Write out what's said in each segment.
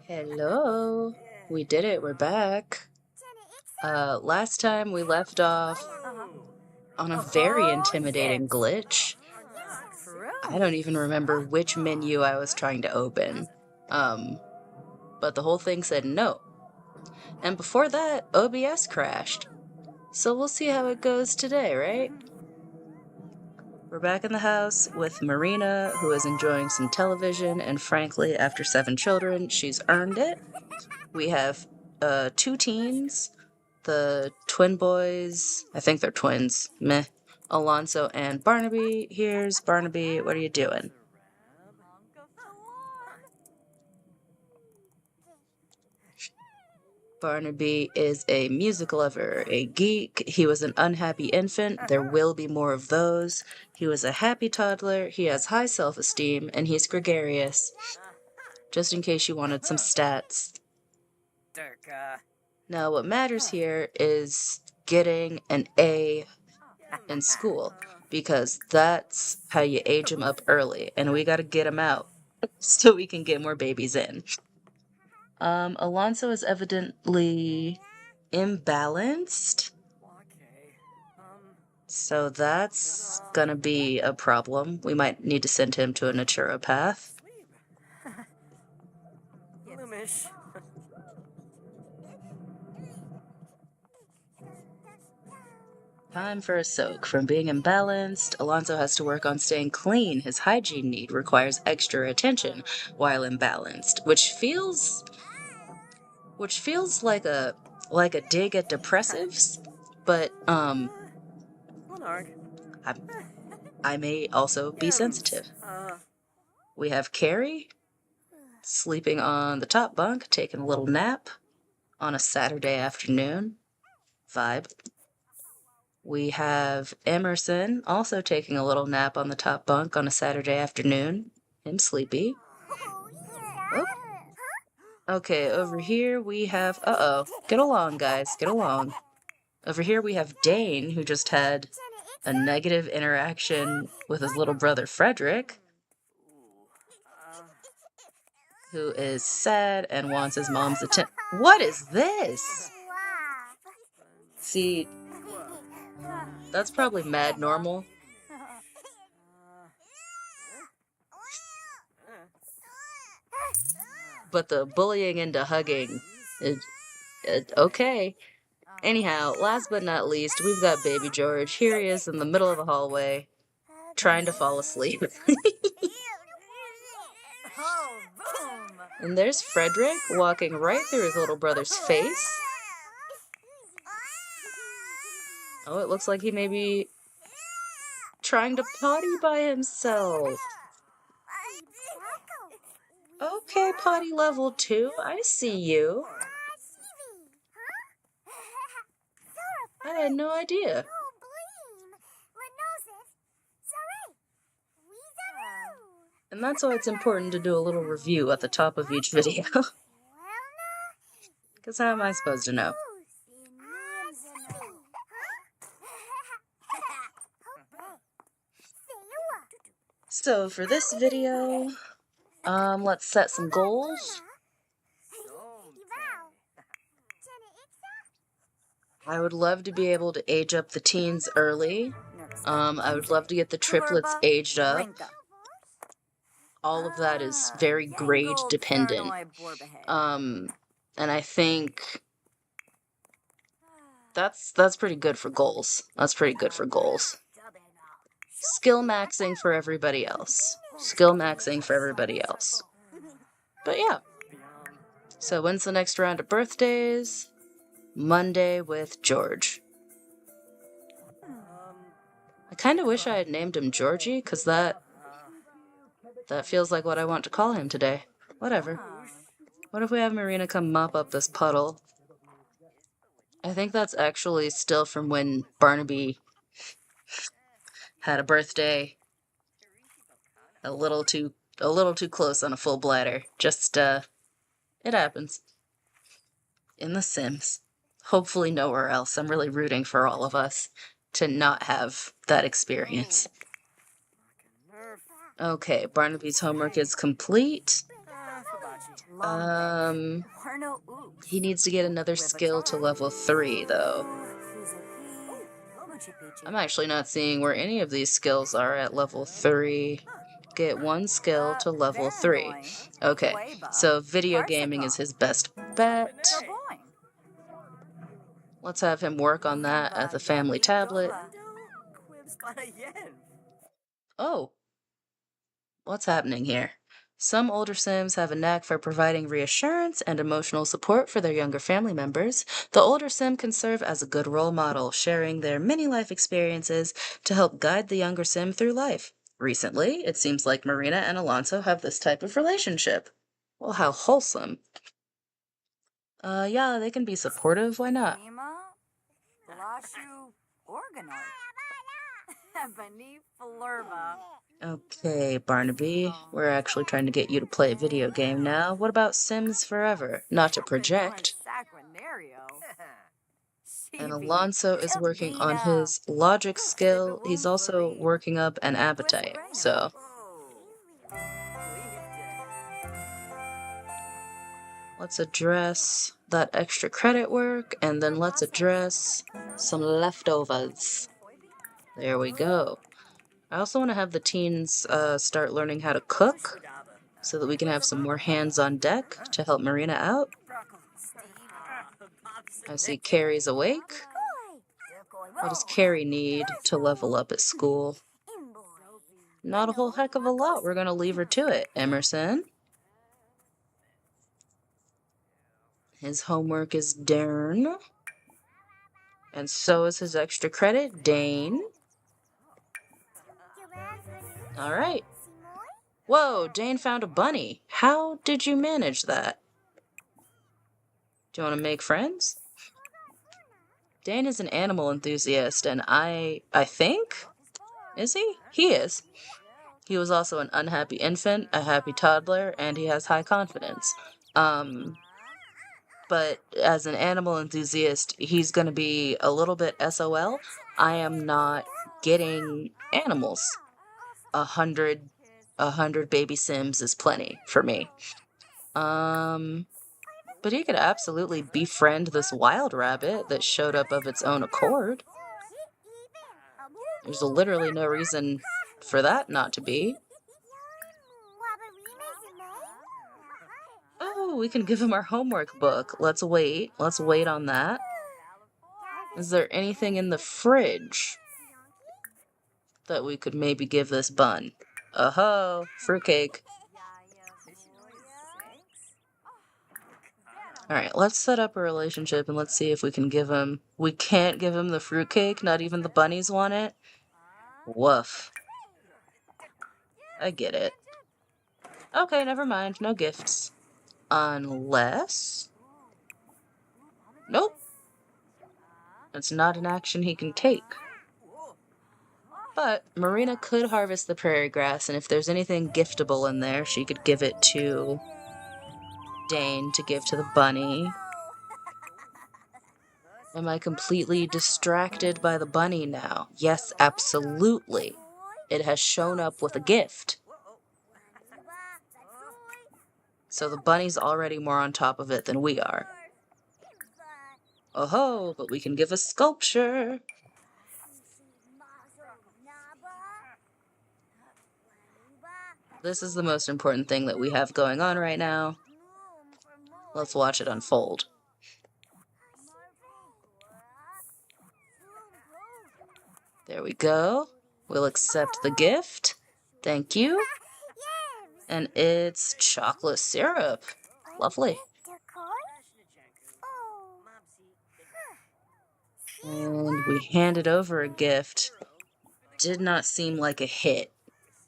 Hello. We did it. We're back. Last time we left off on a very intimidating glitch. I don't even remember which menu I was trying to open. But the whole thing said no. And before that, OBS crashed. So we'll see how it goes today, right? We're back in the house with Marina, who is enjoying some television, and frankly, after 7 children, she's earned it. We have 2 teens, the twin boys, I think they're twins, meh, Alonso and Barnaby. Here's Barnaby, what are you doing? Barnaby is a music lover, a geek. He was an unhappy infant. There will be more of those. He was a happy toddler. He has high self-esteem, and he's gregarious. Just in case you wanted some stats. Now, what matters here is getting an A in school, because that's how you age them up early, and we gotta get them out so we can get more babies in. Alonso is evidently imbalanced, so that's gonna be a problem. We might need to send him to a naturopath. Time for a soak. From being imbalanced, Alonso has to work on staying clean. His hygiene need requires extra attention while imbalanced, which feels like a dig at depressives, but I may also be sensitive. We have Carrie sleeping on the top bunk, taking a little nap on a Saturday afternoon. Vibe. We have Emerson also taking a little nap on the top bunk on a Saturday afternoon. Him sleepy. Oh. Okay, over here we have... Uh-oh. Get along, guys. Get along. Over here we have Dane, who just had a negative interaction with his little brother Frederick, who is sad and wants his mom's attention. What is this? See, that's probably mad normal. But the bullying into hugging, okay. Anyhow, last but not least, we've got baby George. Here he is in the middle of the hallway, trying to fall asleep. And there's Frederick walking right through his little brother's face. Oh, it looks like he may be trying to potty by himself. Okay, potty level 2, I see you. I had no idea. And that's why it's important to do a little review at the top of each video. Because how am I supposed to know? So for this video, let's set some goals. I would love to be able to age up the teens early. I would love to get the triplets aged up. All of that is very grade dependent. And I think that's pretty good for goals. That's pretty good for goals. Skill maxing for everybody else. Skill maxing for everybody else. But yeah. So when's the next round of birthdays? Monday with George. I kind of wish I had named him Georgie, because that feels like what I want to call him today. Whatever. What if we have Marina come mop up this puddle? I think that's actually still from when Barnaby had a birthday a little too close on a full bladder. Just, it happens. In The Sims. Hopefully nowhere else. I'm really rooting for all of us to not have that experience. Okay, Barnaby's homework is complete. He needs to get another skill to level 3, though. I'm actually not seeing where any of these skills are at level 3. Get one skill to level 3. Okay, so video gaming is his best bet. Let's have him work on that at the family tablet. Oh, what's happening here? Some older Sims have a knack for providing reassurance and emotional support for their younger family members. The older Sim can serve as a good role model, sharing their many life experiences to help guide the younger Sim through life. Recently, it seems like Marina and Alonso have this type of relationship. Well, how wholesome. Yeah, they can be supportive, why not? Okay, Barnaby, we're actually trying to get you to play a video game now. What about Sims Forever? Not to project. And Alonso is working on his logic skill. He's also working up an appetite, so... Let's address that extra credit work, and then let's address some leftovers. There we go. I also want to have the teens start learning how to cook, so that we can have some more hands on deck to help Marina out. I see Carrie's awake. What does Carrie need to level up at school? Not a whole heck of a lot. We're going to leave her to it. Emerson. His homework is done. And so is his extra credit, Dane. All right. Whoa, Dane found a bunny. How did you manage that? Do you want to make friends? Dane is an animal enthusiast, and I think? Is he? He is. He was also an unhappy infant, a happy toddler, and he has high confidence. But as an animal enthusiast, he's going to be a little bit SOL. I am not getting animals. 100 baby Sims is plenty for me. But he could absolutely befriend this wild rabbit that showed up of its own accord. There's literally no reason for that not to be. Oh, we can give him our homework book. Let's wait. Let's wait on that. Is there anything in the fridge that we could maybe give this bun? Oh-ho, fruitcake. Alright, let's set up a relationship and let's see if we can give him... We can't give him the fruitcake? Not even the bunnies want it? Woof. I get it. Okay, never mind. No gifts. Unless... Nope. It's not an action he can take. But Marina could harvest the prairie grass, and if there's anything giftable in there, she could give it to Dane to give to the bunny. Am I completely distracted by the bunny now? Yes, absolutely. It has shown up with a gift. So the bunny's already more on top of it than we are. Oh-ho, but we can give a sculpture. This is the most important thing that we have going on right now. Let's watch it unfold. There we go. We'll accept the gift. Thank you. And it's chocolate syrup. Lovely. And we handed over a gift. Did not seem like a hit.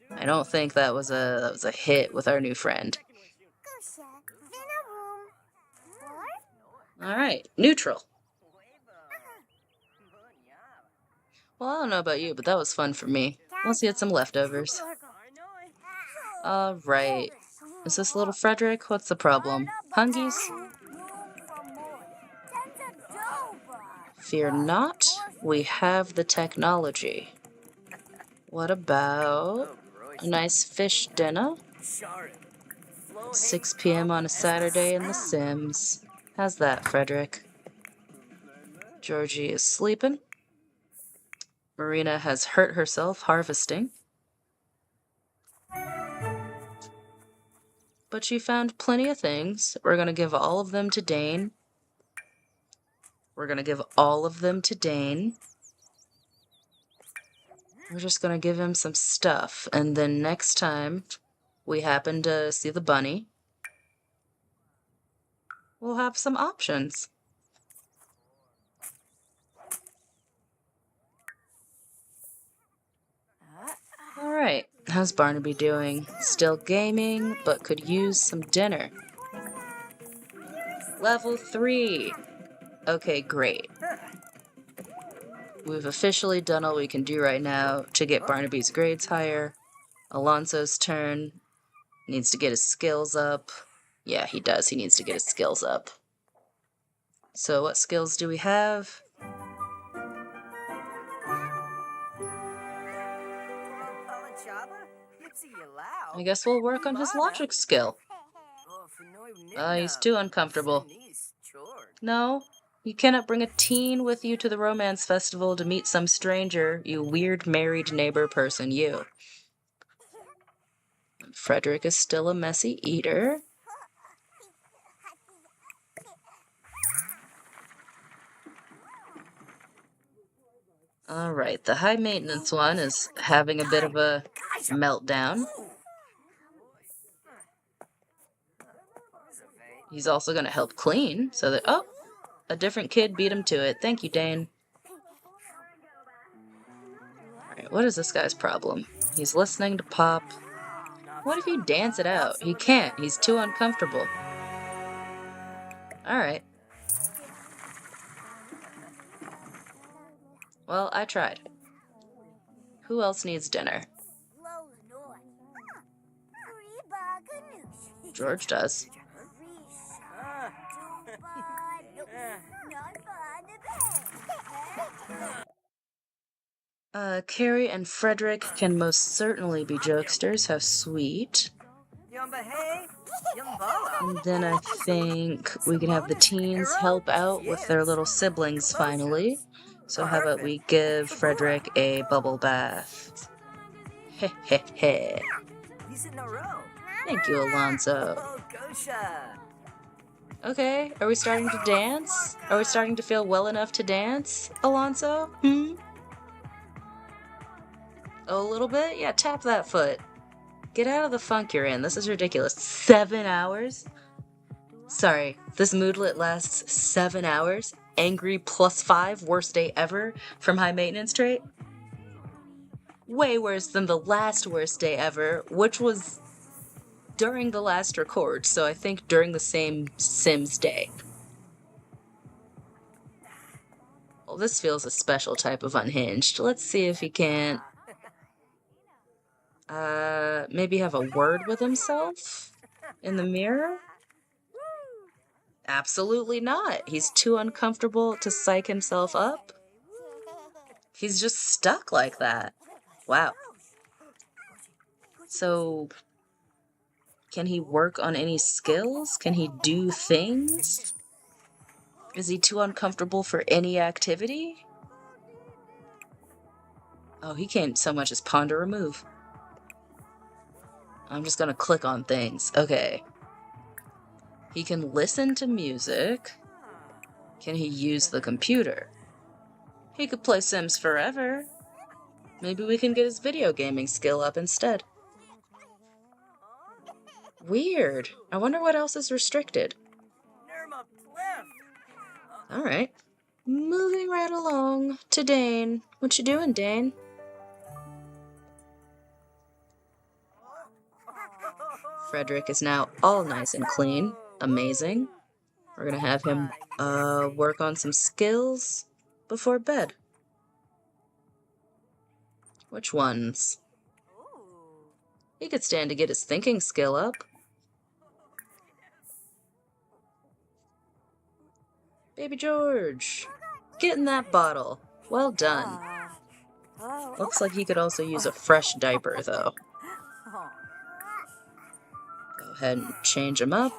I don't think that was a hit with our new friend. Alright, neutral. Well, I don't know about you, but that was fun for me. Once you had some leftovers. Alright. Is this little Frederick? What's the problem? Hungies? Fear not, we have the technology. What about a nice fish dinner? 6 p.m. on a Saturday in The Sims. How's that, Frederick? Georgie is sleeping. Marina has hurt herself harvesting. But she found plenty of things. We're going to give all of them to Dane. We're going to give all of them to Dane. We're just going to give him some stuff. And then next time we happen to see the bunny, we'll have some options. Alright, how's Barnaby doing? Still gaming, but could use some dinner. Level 3! Okay, great. We've officially done all we can do right now to get Barnaby's grades higher. Alonso's turn. Needs to get his skills up. Yeah, he does. He needs to get his skills up. So what skills do we have? I guess we'll work on his logic skill. He's too uncomfortable. No, you cannot bring a teen with you to the romance festival to meet some stranger, you weird married neighbor person, you. Frederick is still a messy eater. Alright, the high maintenance one is having a bit of a meltdown. He's also going to help clean, so that, oh, a different kid beat him to it. Thank you, Dane. Alright, what is this guy's problem? He's listening to pop. What if you dance it out? He can't. He's too uncomfortable. Alright. Well, I tried. Who else needs dinner? George does. Carrie and Frederick can most certainly be jokesters. How sweet. And then I think we can have the teens help out with their little siblings finally. So how about we give Frederick a bubble bath? Heh heh heh. Thank you, Alonso. Okay, are we starting to dance? Are we starting to feel well enough to dance, Alonso? A little bit? Yeah, tap that foot. Get out of the funk you're in. This is ridiculous. 7 hours? Sorry, this moodlet lasts 7 hours? Angry +5, worst day ever from high maintenance trait? Way worse than the last worst day ever, which was during the last record, so I think during the same Sims day. Well, this feels a special type of unhinged. Let's see if he can't maybe have a word with himself in the mirror? Absolutely not. He's too uncomfortable to psych himself up. He's just stuck like that. Wow. So, can he work on any skills? Can he do things? Is he too uncomfortable for any activity? Oh, he can't so much as ponder a move. I'm just gonna click on things. Okay. He can listen to music. Can he use the computer? He could play Sims forever. Maybe we can get his video gaming skill up instead. Weird. I wonder what else is restricted. Alright. Moving right along to Dane. What you doing, Dane? Frederick is now all nice and clean. Amazing. We're gonna have him work on some skills before bed. Which ones? He could stand to get his thinking skill up. Baby George, get in that bottle. Well done. Looks like he could also use a fresh diaper, though. ahead and change him up.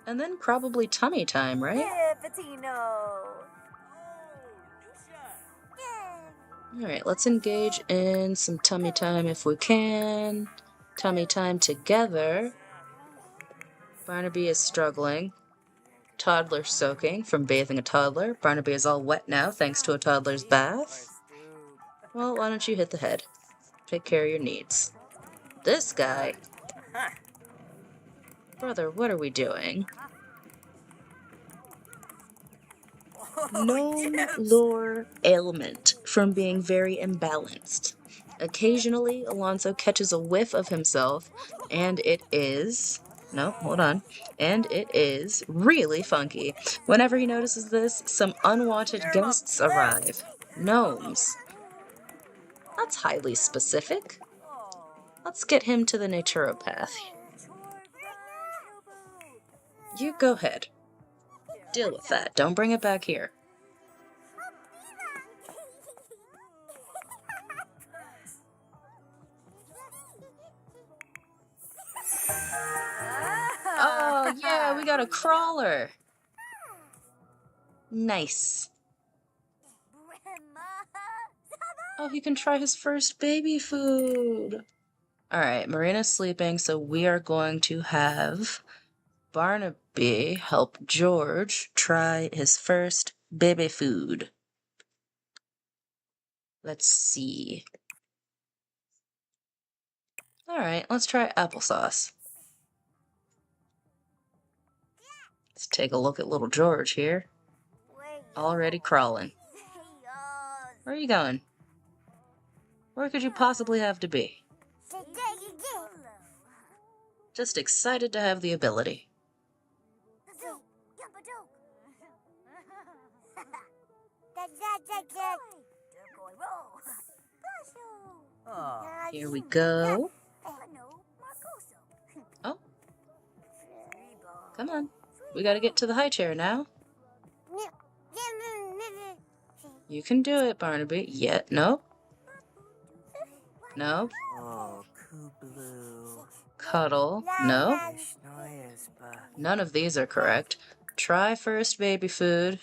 And then probably tummy time, right? Alright, let's engage in some tummy time if we can. Tummy time together. Barnaby is struggling. Toddler soaking from bathing a toddler. Barnaby is all wet now thanks to a toddler's bath. Well, why don't you hit the head? Take care of your needs. This guy. Brother, what are we doing? Gnome lore ailment from being very imbalanced. Occasionally, Alonso catches a whiff of himself, and it is... No, hold on. And it is really funky. Whenever he notices this, some unwanted guests arrive. Gnomes. That's highly specific. Let's get him to the naturopath. You go ahead. Deal with that. Don't bring it back here. Oh, yeah, we got a crawler. Nice. Oh, he can try his first baby food. Alright, Marina's sleeping, so we are going to have Barnaby help George try his first baby food. Let's see. Alright, let's try applesauce. Let's take a look at little George here. Already crawling. Where are you going? Where could you possibly have to be? Just excited to have the ability. Here we go. Oh. Come on. We gotta get to the high chair now. You can do it, Barnaby. Yeah, no. No. Cuddle. No. None of these are correct. Try first baby food.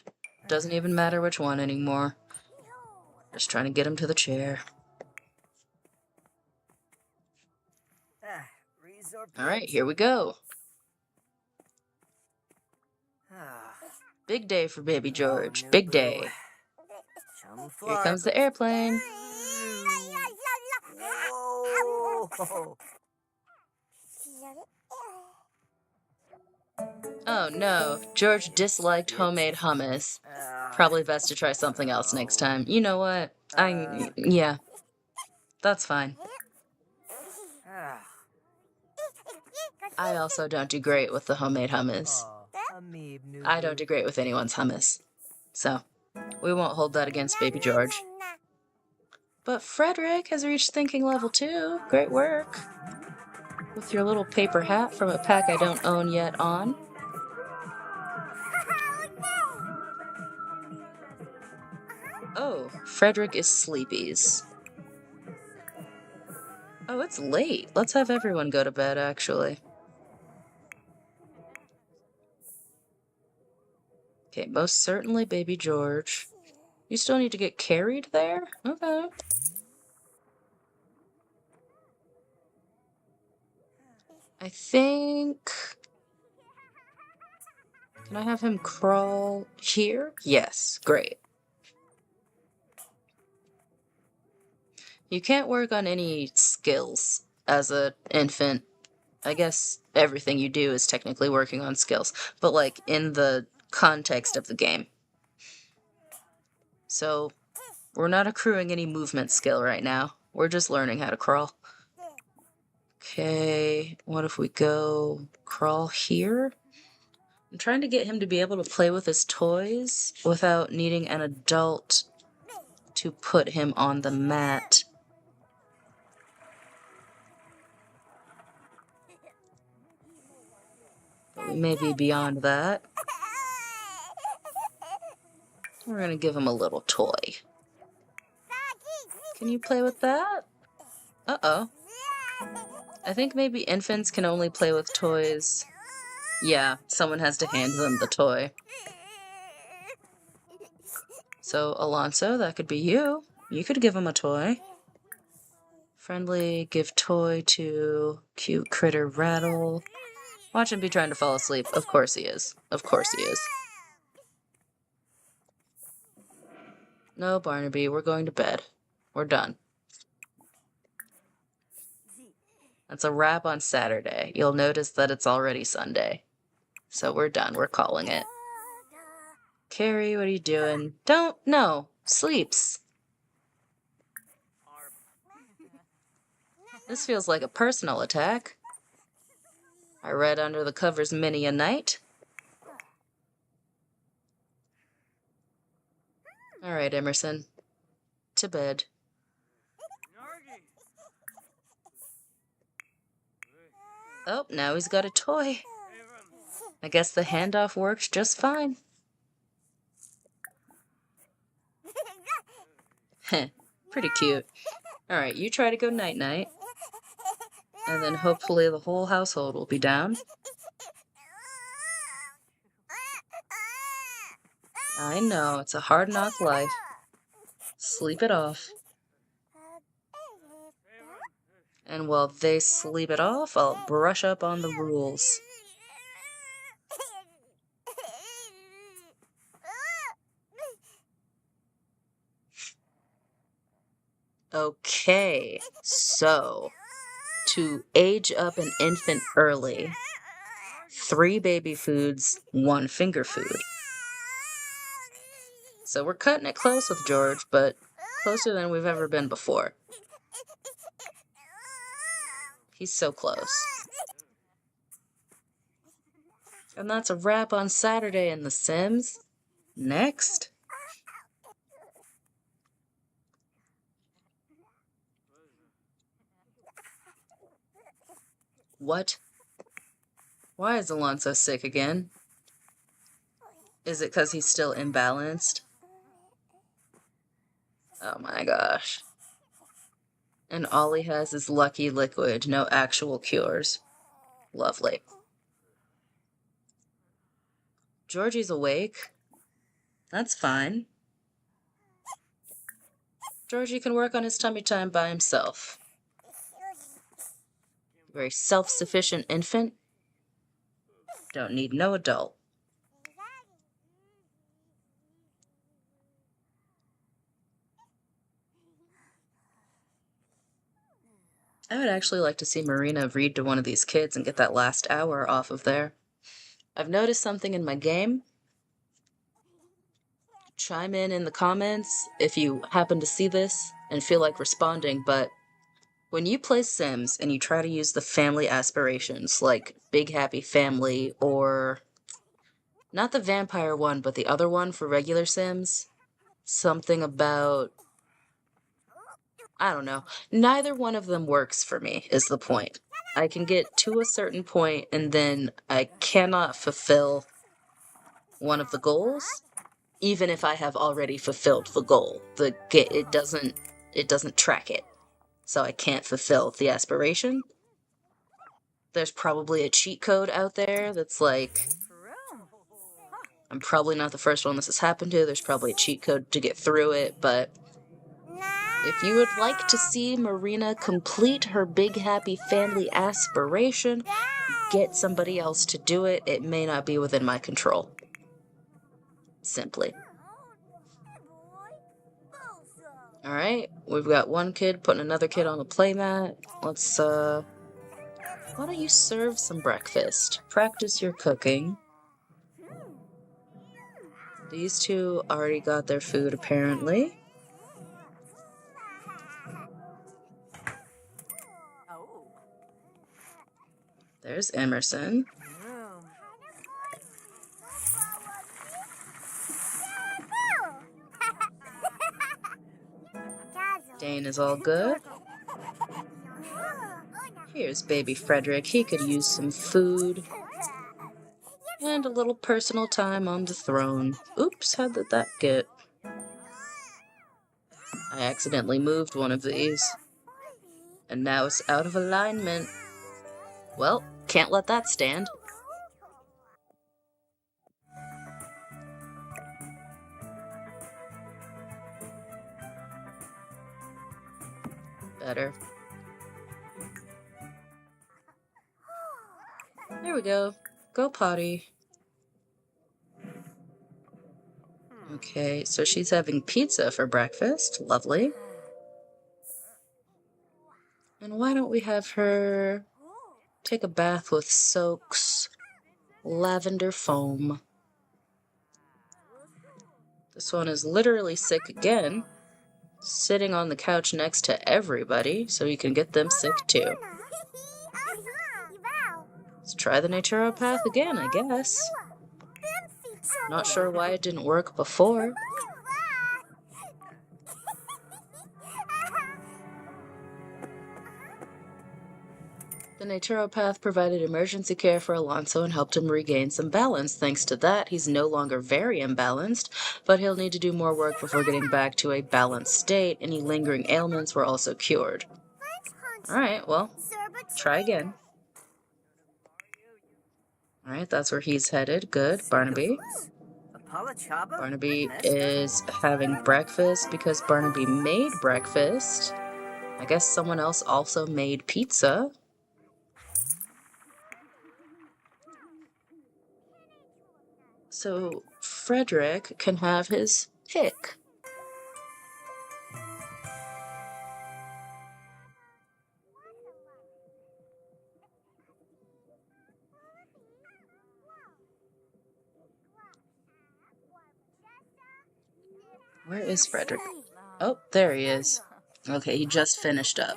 Doesn't even matter which one anymore. Just trying to get him to the chair. Alright, here we go. Big day for baby George. Big day. Here comes the airplane. Oh no, George disliked homemade hummus. Probably best to try something else next time. You know what? Yeah. That's fine. I also don't do great with the homemade hummus. I don't do great with anyone's hummus. So, we won't hold that against baby George. But Frederick has reached thinking level 2. Great work. With your little paper hat from a pack I don't own yet on. Oh, Frederick is sleepies. Oh, it's late. Let's have everyone go to bed, actually. Okay, most certainly baby George. You still need to get carried there? Okay. I think... Can I have him crawl here? Yes, great. You can't work on any skills as an infant. I guess everything you do is technically working on skills, but like in the context of the game. So we're not accruing any movement skill right now. We're just learning how to crawl. Okay, what if we go crawl here? I'm trying to get him to be able to play with his toys without needing an adult to put him on the mat. But we may be beyond that. We're gonna give him a little toy. Can you play with that? Uh-oh. I think maybe infants can only play with toys. Yeah, someone has to hand them the toy. So, Alonso, that could be you. You could give him a toy. Friendly, give toy to cute critter Rattle. Watch him be trying to fall asleep. Of course he is. Of course he is. No, Barnaby, we're going to bed. We're done. That's a wrap on Saturday. You'll notice that it's already Sunday. So we're done. We're calling it. Carrie, what are you doing? No. Sleeps. This feels like a personal attack. I read under the covers many a night. All right, Emerson. To bed. Oh, now he's got a toy. I guess the handoff worked just fine. Heh, pretty cute. All right, you try to go night-night. And then hopefully the whole household will be down. I know, it's a hard knock life. Sleep it off. And while they sleep it off, I'll brush up on the rules. Okay, so to age up an infant early, 3 baby foods, 1 finger food. So we're cutting it close with George, but closer than we've ever been before. He's so close. And that's a wrap on Saturday in The Sims. Next. What? Why is Alonso sick again? Is it because he's still imbalanced? Oh my gosh. And all he has is lucky liquid, no actual cures. Lovely. Georgie's awake. That's fine. Georgie can work on his tummy time by himself. Very self-sufficient infant. Don't need no adult. I would actually like to see Marina read to one of these kids and get that last hour off of there. I've noticed something in my game. Chime in the comments if you happen to see this and feel like responding, but when you play Sims and you try to use the family aspirations, like Big Happy Family or not the vampire one, but the other one for regular Sims, something about, I don't know, neither one of them works for me, is the point. I can get to a certain point and then I cannot fulfill one of the goals, even if I have already fulfilled the goal. It doesn't track it. So I can't fulfill the aspiration. There's probably a cheat code out there that's like, I'm probably not the first one this has happened to. There's probably a cheat code to get through it, but if you would like to see Marina complete her Big Happy Family aspiration, get somebody else to do it. It may not be within my control. Simply. Alright, we've got one kid putting another kid on the playmat. Let's, why don't you serve some breakfast? Practice your cooking. These two already got their food, apparently. There's Emerson. Dane is all good. Here's baby Frederick. He could use some food. And a little personal time on the throne. Oops, how did that get? I accidentally moved one of these. And now it's out of alignment. Well, can't let that stand. Better. There we go. Go potty. Okay, so she's having pizza for breakfast. Lovely. And why don't we have her take a bath with Soak's lavender foam? This one is literally sick again, sitting on the couch next to everybody, so you can get them sick too. Let's try the naturopath again, I guess. Not sure why it didn't work before. The naturopath provided emergency care for Alonso and helped him regain some balance. Thanks to that, he's no longer very imbalanced, but he'll need to do more work before getting back to a balanced state. Any lingering ailments were also cured. Alright, well, try again. Alright, that's where he's headed. Good. Barnaby. Barnaby is having breakfast because Barnaby made breakfast. I guess someone else also made pizza. So Frederick can have his pick. Where is Frederick? Oh, there he is. Okay, he just finished up.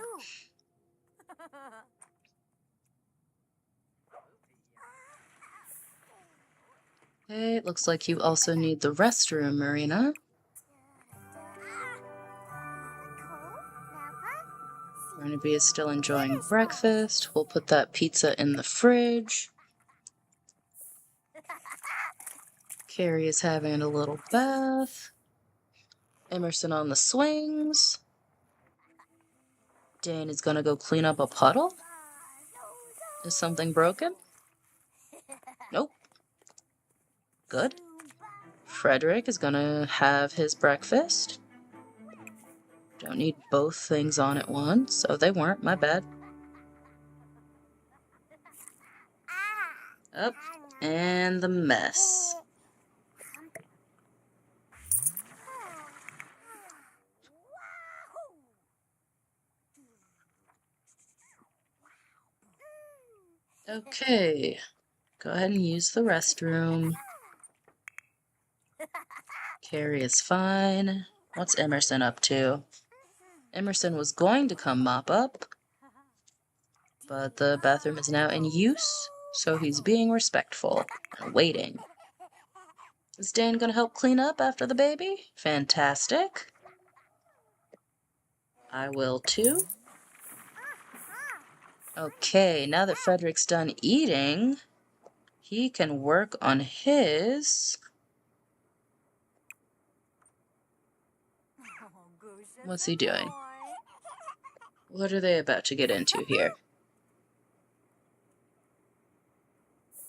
Okay, it looks like you also need the restroom, Marina. Barnaby is still enjoying breakfast. We'll put that pizza in the fridge. Carrie is having a little bath. Emerson on the swings. Dane is gonna go clean up a puddle. Is something broken? Nope. Good. Frederick is gonna have his breakfast. Don't need both things on at once. Oh, they weren't. My bad. Up. And the mess. Okay. Go ahead and use the restroom. Carrie is fine. What's Emerson up to? Emerson was going to come mop up, but the bathroom is now in use, so he's being respectful and waiting. Is Dane gonna help clean up after the baby? Fantastic. I will too. Okay, now that Frederick's done eating, he can work on his... What's he doing? What are they about to get into here?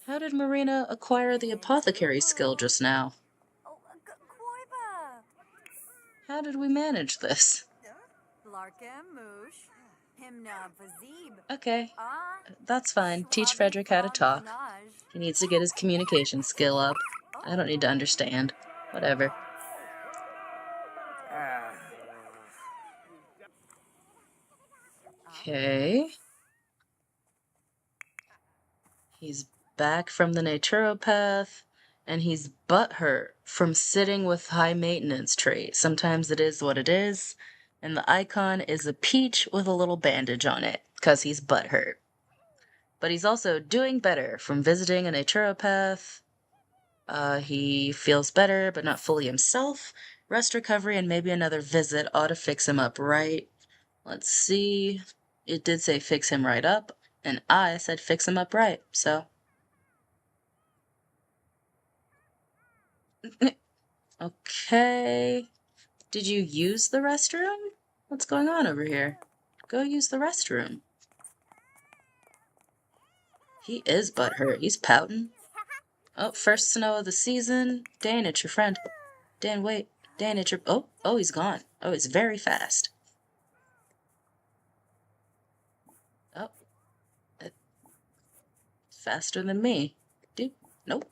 How did Marina acquire the apothecary skill just now? How did we manage this? Okay, that's fine. Teach Frederick how to talk. He needs to get his communication skill up. I don't need to understand. Whatever. Okay. He's back from the naturopath, and he's butthurt from sitting with high maintenance trait. Sometimes it is what it is, and the icon is a peach with a little bandage on it, because he's butthurt. But he's also doing better from visiting a naturopath. He feels better, but not fully himself. Rest, recovery, and maybe another visit ought to fix him up, right? Let's see. It did say fix him right up, and I said fix him up right, so... Okay. Did you use the restroom? What's going on over here? Go use the restroom. He is butthurt. He's pouting. Oh, first snow of the season. Dane, it's your friend. Dan, wait. Dan, it's your... Oh, he's gone. Oh, he's very fast. Oh, faster than me. Doop. Nope.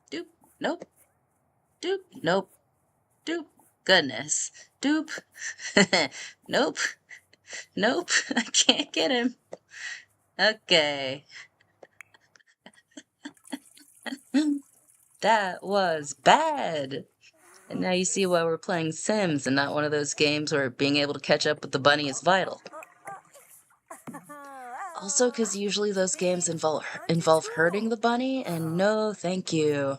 Doop. Nope. Doop. Nope. Doop. Goodness. Doop. Nope. Nope. I can't get him. Okay. That was bad. And now you see why we're playing Sims and not one of those games where being able to catch up with the bunny is vital. Also, because usually those games involve hurting the bunny, and no thank you.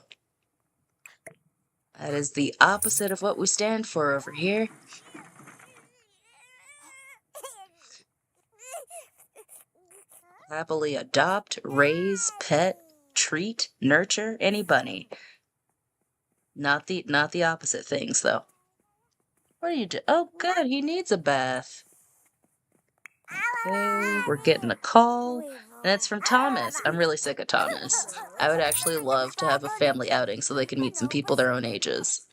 That is the opposite of what we stand for over here. Happily adopt, raise, pet, treat, nurture any bunny. Not the opposite things, though. What are you doing? Oh, good, he needs a bath. Okay, we're getting a call, and it's from Thomas. I'm really sick of Thomas. I would actually love to have a family outing so they can meet some people their own ages.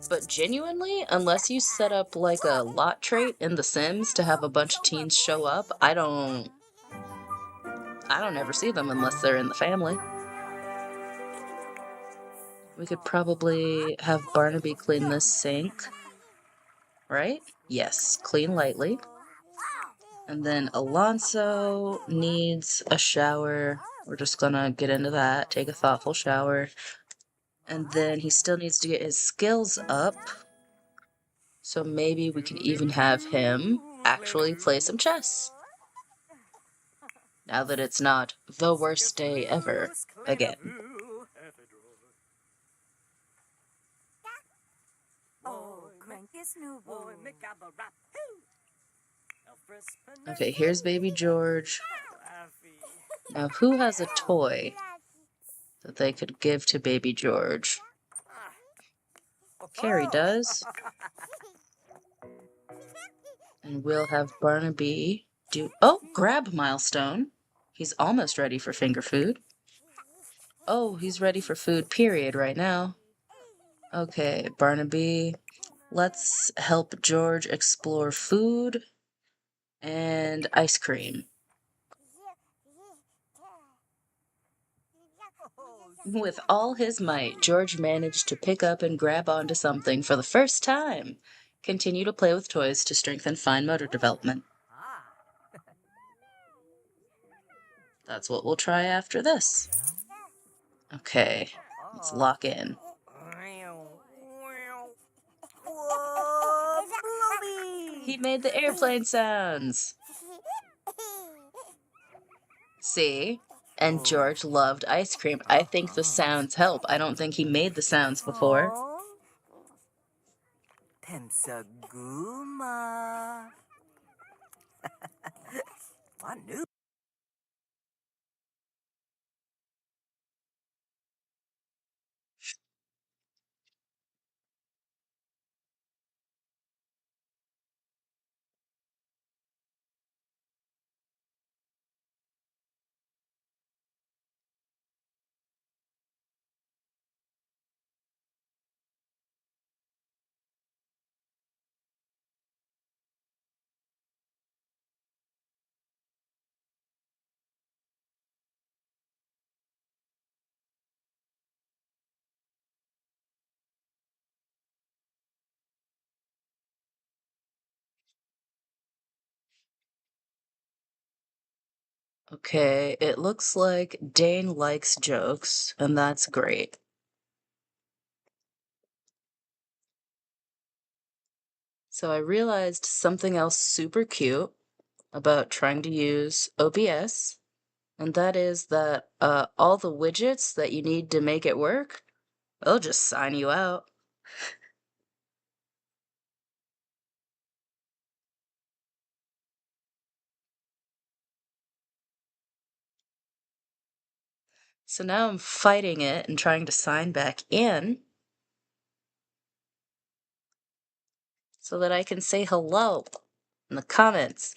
But genuinely, unless you set up like a lot trait in The Sims to have a bunch of teens show up, I don't ever see them unless they're in the family. We could probably have Barnaby clean this sink, right? Yes, clean lightly. And then Alonso needs a shower. We're just gonna get into that, take a thoughtful shower. And then he still needs to get his skills up. So maybe we could even have him actually play some chess. Now that it's not the worst day ever again. Okay, here's baby George. Now, who has a toy that they could give to baby George? Carrie does. And we'll have Barnaby do... Oh, grab milestone. He's almost ready for finger food. Oh, he's ready for food, period, right now. Okay, Barnaby. Let's help George explore food and ice cream. With all his might, George managed to pick up and grab onto something for the first time. Continue to play with toys to strengthen fine motor development. That's what we'll try after this. Okay, let's lock in. He made the airplane sounds. See? And George loved ice cream. I think the sounds help. I don't think he made the sounds before. Pensaguma. Okay, it looks like Dane likes jokes, and that's great. So I realized something else super cute about trying to use OBS, and that is that all the widgets that you need to make it work, they'll just sign you out. So now I'm fighting it and trying to sign back in so that I can say hello in the comments.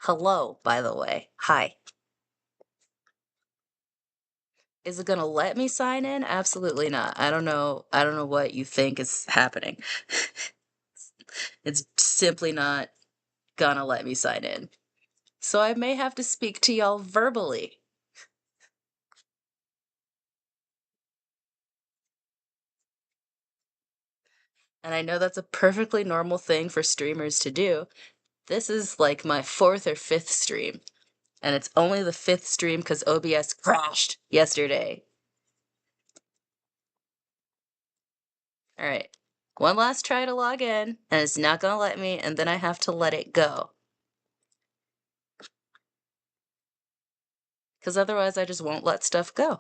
Hello, by the way. Hi. Is it gonna let me sign in? Absolutely not. I don't know. I don't know what you think is happening. It's simply not gonna let me sign in. So I may have to speak to y'all verbally. And I know that's a perfectly normal thing for streamers to do. This is like my fourth or fifth stream. And it's only the fifth stream because OBS crashed yesterday. Alright. One last try to log in, and it's not gonna let me, and then I have to let it go. Because otherwise I just won't let stuff go.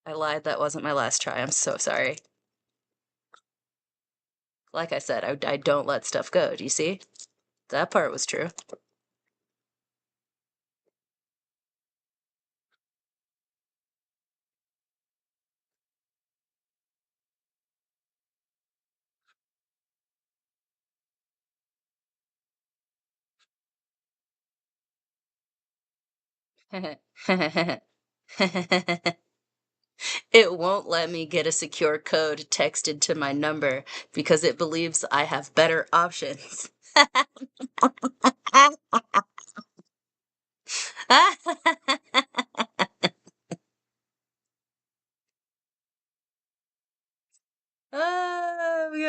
I lied, that wasn't my last try, I'm so sorry. Like I said, I don't let stuff go, do you see? That part was true. It won't let me get a secure code texted to my number because it believes I have better options. We're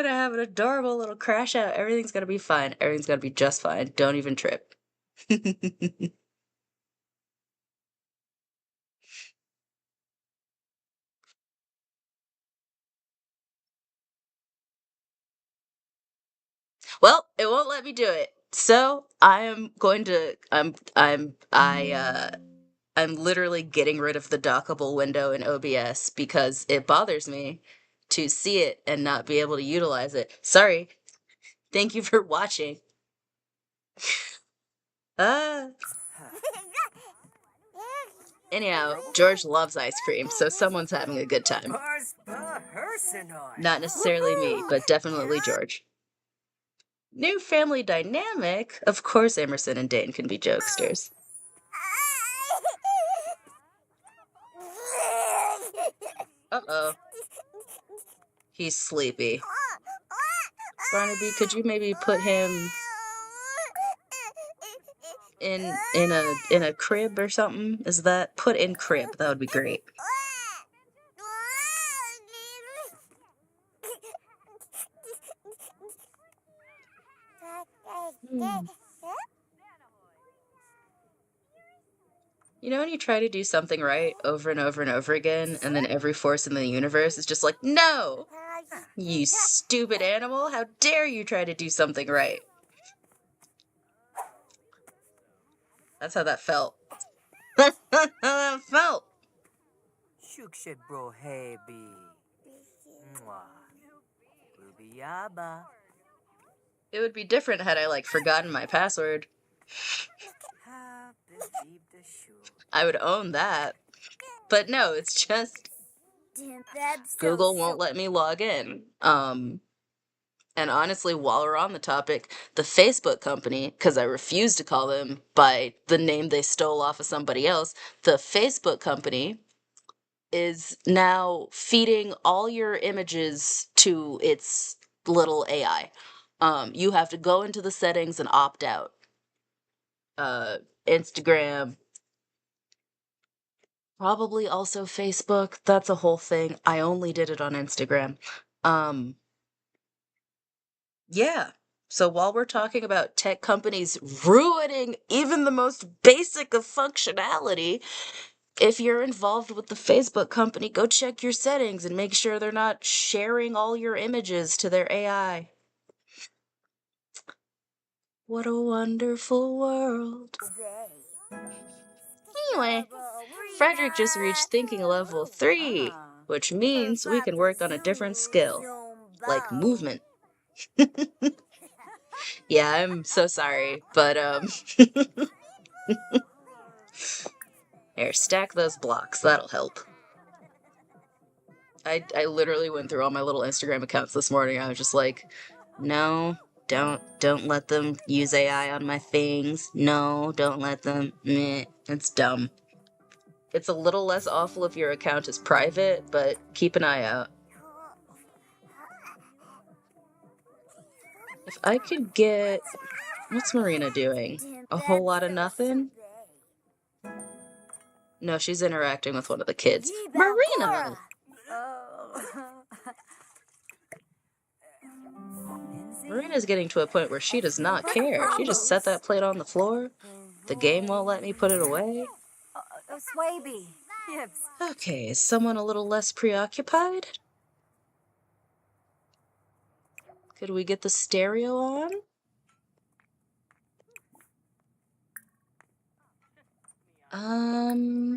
gonna have an adorable little crash out. Everything's gonna be fine. Everything's gonna be just fine. Don't even trip. Well, it won't let me do it. So I am going to I'm literally getting rid of the dockable window in OBS because it bothers me to see it and not be able to utilize it. Sorry. Thank you for watching. Ah. Anyhow, George loves ice cream, so someone's having a good time. Not necessarily me, but definitely George. New family dynamic? Of course Emerson and Dane can be jokesters. Uh-oh. He's sleepy. Barnaby, could you maybe put him in a crib or something? Is that put in crib? That would be great. You know when you try to do something right over and over and over again, and then every force in the universe is just like, no! You stupid animal! How dare you try to do something right? That's how that felt. That's how that felt! It would be different had I, like, forgotten my password. I would own that. But no, it's just Google won't let me log in. And honestly, while we're on the topic, the Facebook company, because I refuse to call them by the name they stole off of somebody else, the Facebook company is now feeding all your images to its little AI. You have to go into the settings and opt out. Instagram, probably also Facebook. That's a whole thing. I only did it on Instagram. Yeah. So while we're talking about tech companies ruining even the most basic of functionality, if you're involved with the Facebook company, go check your settings and make sure they're not sharing all your images to their AI. What a wonderful world. Anyway, Frederick just reached thinking level 3, which means we can work on a different skill, like movement. Yeah, I'm so sorry, but Here, stack those blocks. That'll help. I literally went through all my little Instagram accounts this morning. I was just like, no, don't let them use AI on my things. No, don't let them. Meh. It's dumb. It's a little less awful if your account is private, but keep an eye out. If I could get... What's Marina doing? A whole lot of nothing? No, she's interacting with one of the kids. Marina! Marina's getting to a point where she does not care. She just set that plate on the floor. The game won't let me put it away. Okay, is someone a little less preoccupied? Could we get the stereo on?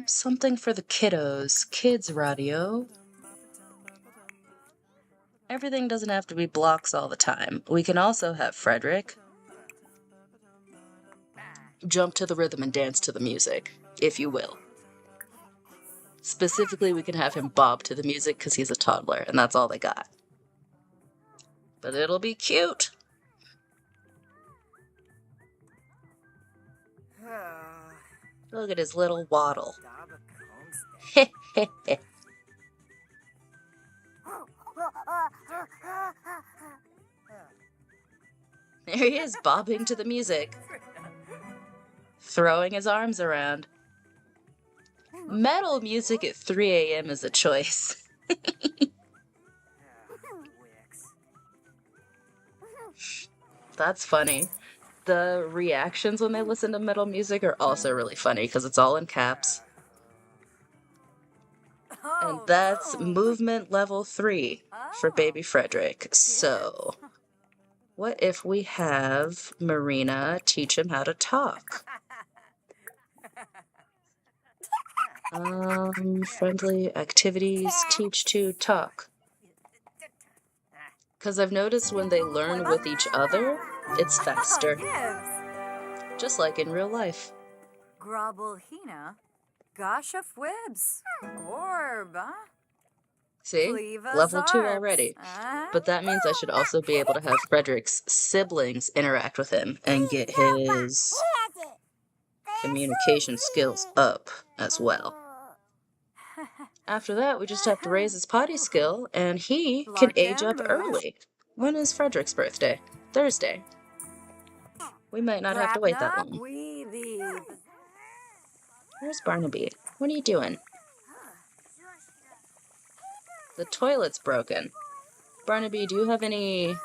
Something for the kiddos. Kids radio. Everything doesn't have to be blocks all the time. We can also have Frederick jump to the rhythm and dance to the music, if you will. Specifically, we can have him bob to the music because he's a toddler, and that's all they got. But it'll be cute. Look at his little waddle. There he is, bobbing to the music. Throwing his arms around. Metal music at 3 a.m. is a choice. That's funny. The reactions when they listen to metal music are also really funny because it's all in caps. And that's movement level 3 for baby Frederick. So, what if we have Marina teach him how to talk? Friendly activities, teach to talk. Because I've noticed when they learn with each other, it's faster. Just like in real life. Grobelhina, Gasha Fwibs, Gorba. See? Level 2 already. But that means I should also be able to have Frederick's siblings interact with him and get his communication skills up as well. After that, we just have to raise his potty skill, and he can age up early. When is Frederick's birthday? Thursday. We might not have to wait that long. Where's Barnaby? What are you doing? The toilet's broken. Barnaby, do you have any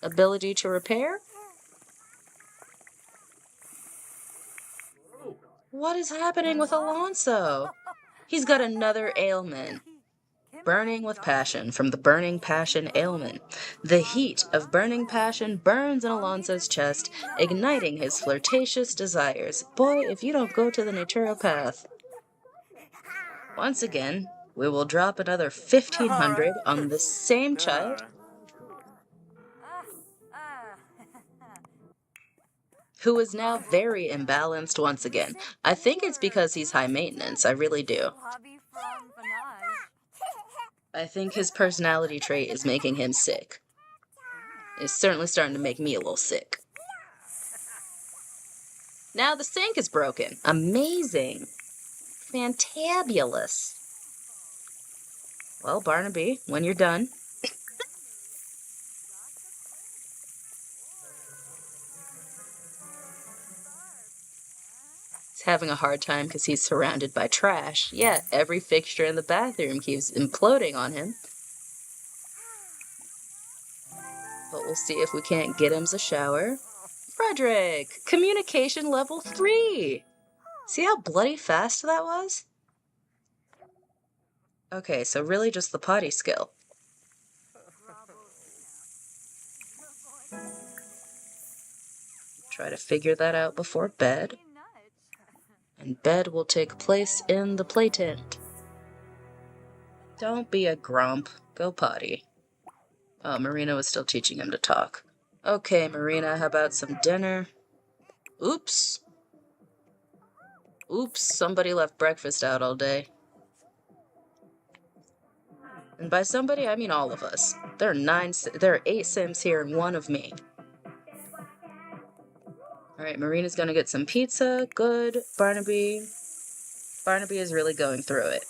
ability to repair? What is happening with Alonso? He's got another ailment. Burning with passion from the Burning Passion ailment. The heat of burning passion burns in Alonso's chest, igniting his flirtatious desires. Boy, if you don't go to the naturopath. Once again, we will drop another 1,500 on the same child, who is now very imbalanced once again. I think it's because he's high maintenance, I really do. I think his personality trait is making him sick. It's certainly starting to make me a little sick. Now the sink is broken. Amazing. Fantabulous. Well, Barnaby, when you're done. He's having a hard time because he's surrounded by trash. Yeah, every fixture in the bathroom keeps imploding on him. But we'll see if we can't get him a shower. Frederick! Communication level 3! See how bloody fast that was? Okay, so really just the potty skill. Try to figure that out before bed. And bed will take place in the play tent. Don't be a grump. Go potty. Oh, Marina was still teaching him to talk. Okay, Marina, how about some dinner? Oops. Oops, somebody left breakfast out all day. And by somebody, I mean all of us. There are 8 Sims here and 1 of me. Alright, Marina's gonna get some pizza. Good. Barnaby is really going through it.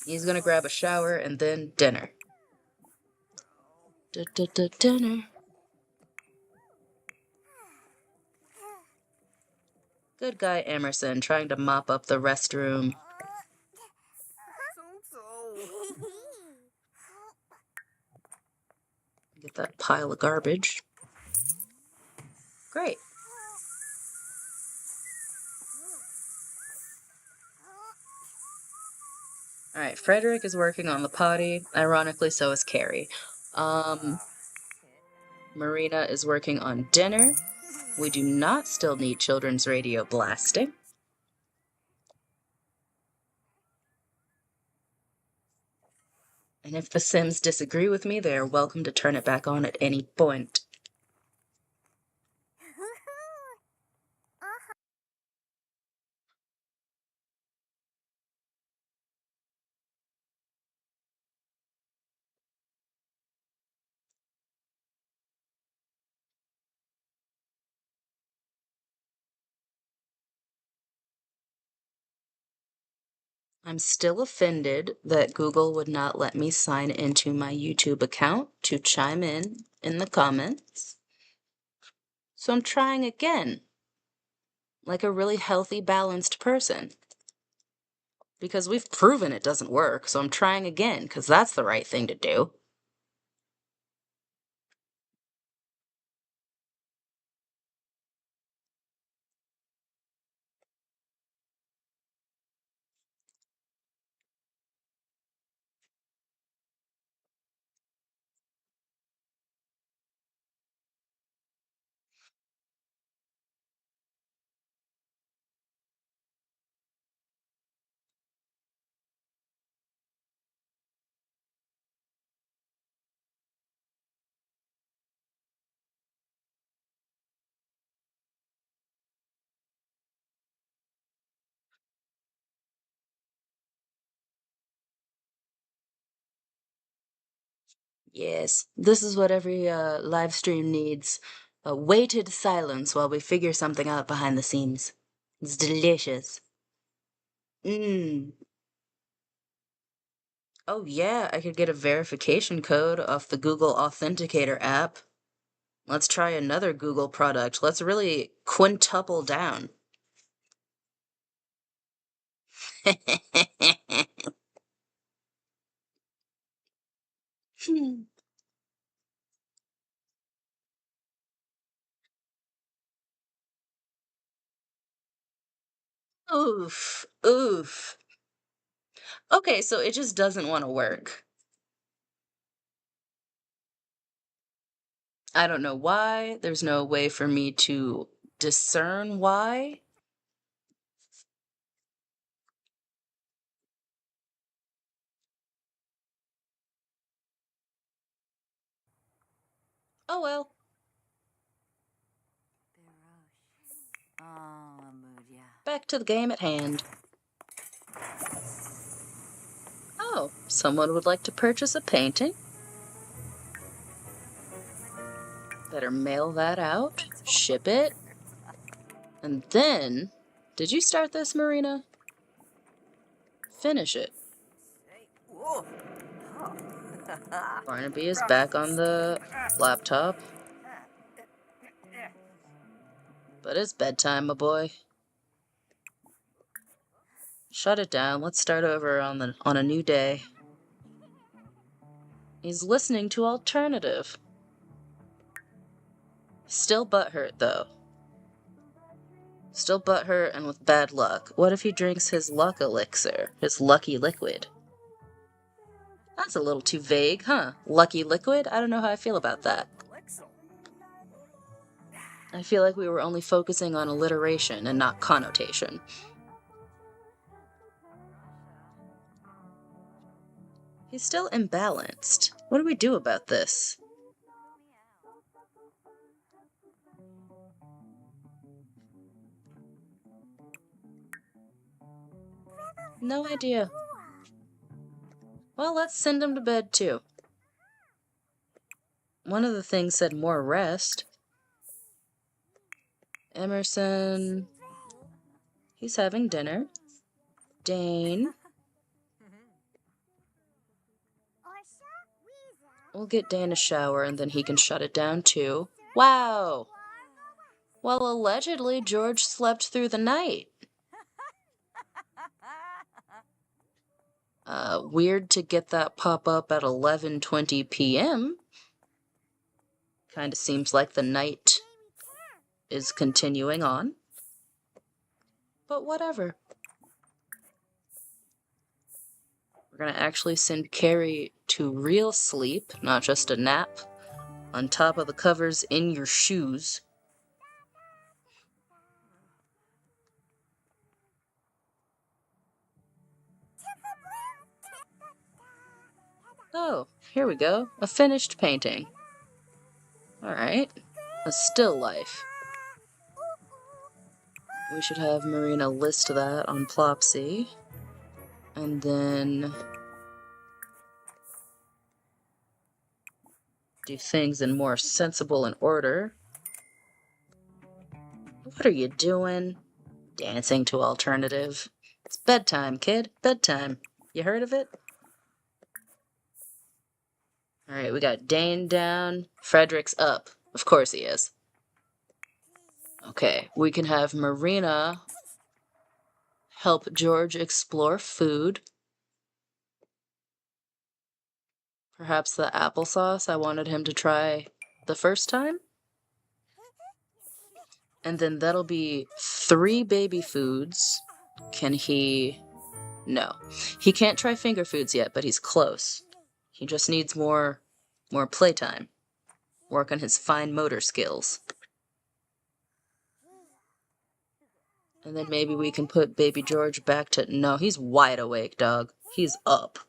He's gonna grab a shower and then dinner. Dinner. Good guy Emerson trying to mop up the restroom. Get that pile of garbage. Great. Alright, Frederick is working on the potty. Ironically, so is Carrie. Marina is working on dinner. We do not still need children's radio blasting. And if the Sims disagree with me, they are welcome to turn it back on at any point. I'm still offended that Google would not let me sign into my YouTube account to chime in the comments. So I'm trying again, like a really healthy, balanced person. Because we've proven it doesn't work, so I'm trying again, because that's the right thing to do. Yes, this is what every live stream needs. A weighted silence while we figure something out behind the scenes. It's delicious. Mmm. Oh yeah, I could get a verification code off the Google Authenticator app. Let's try another Google product. Let's really quintuple down. Oof, oof. Okay, so it just doesn't want to work. I don't know why. There's no way for me to discern why. Oh well. Back to the game at hand. Oh, someone would like to purchase a painting? Better mail that out, ship it, and then... Did you start this, Marina? Finish it. Barnaby is back on the laptop. But it's bedtime, my boy. Shut it down. Let's start over on a new day. He's listening to alternative. Still butthurt, though. Still butthurt and with bad luck. What if he drinks his luck elixir? His lucky liquid? That's a little too vague, huh? Lucky liquid? I don't know how I feel about that. I feel like we were only focusing on alliteration and not connotation. He's still imbalanced. What do we do about this? No idea. Well, let's send him to bed, too. One of the things said more rest. Emerson... He's having dinner. Dane... We'll get Dane a shower and then he can shut it down, too. Wow! Well, allegedly, George slept through the night. Weird to get that pop up at 11:20 p.m. Kinda seems like the night is continuing on. But whatever. We're gonna actually send Carrie to real sleep, not just a nap, on top of the covers in your shoes. Oh, here we go. A finished painting. Alright. A still life. We should have Marina list that on Plopsy. And then... do things in more sensible and order. What are you doing? Dancing to alternative. It's bedtime, kid. Bedtime. You heard of it? Alright, we got Dane down. Frederick's up. Of course he is. Okay, we can have Marina help George explore food. Perhaps the applesauce I wanted him to try the first time? And then that'll be 3 baby foods. Can he... No. He can't try finger foods yet, but he's close. He just needs more playtime. Work on his fine motor skills. And then maybe we can put baby George back to... No, he's wide awake, dog. He's up.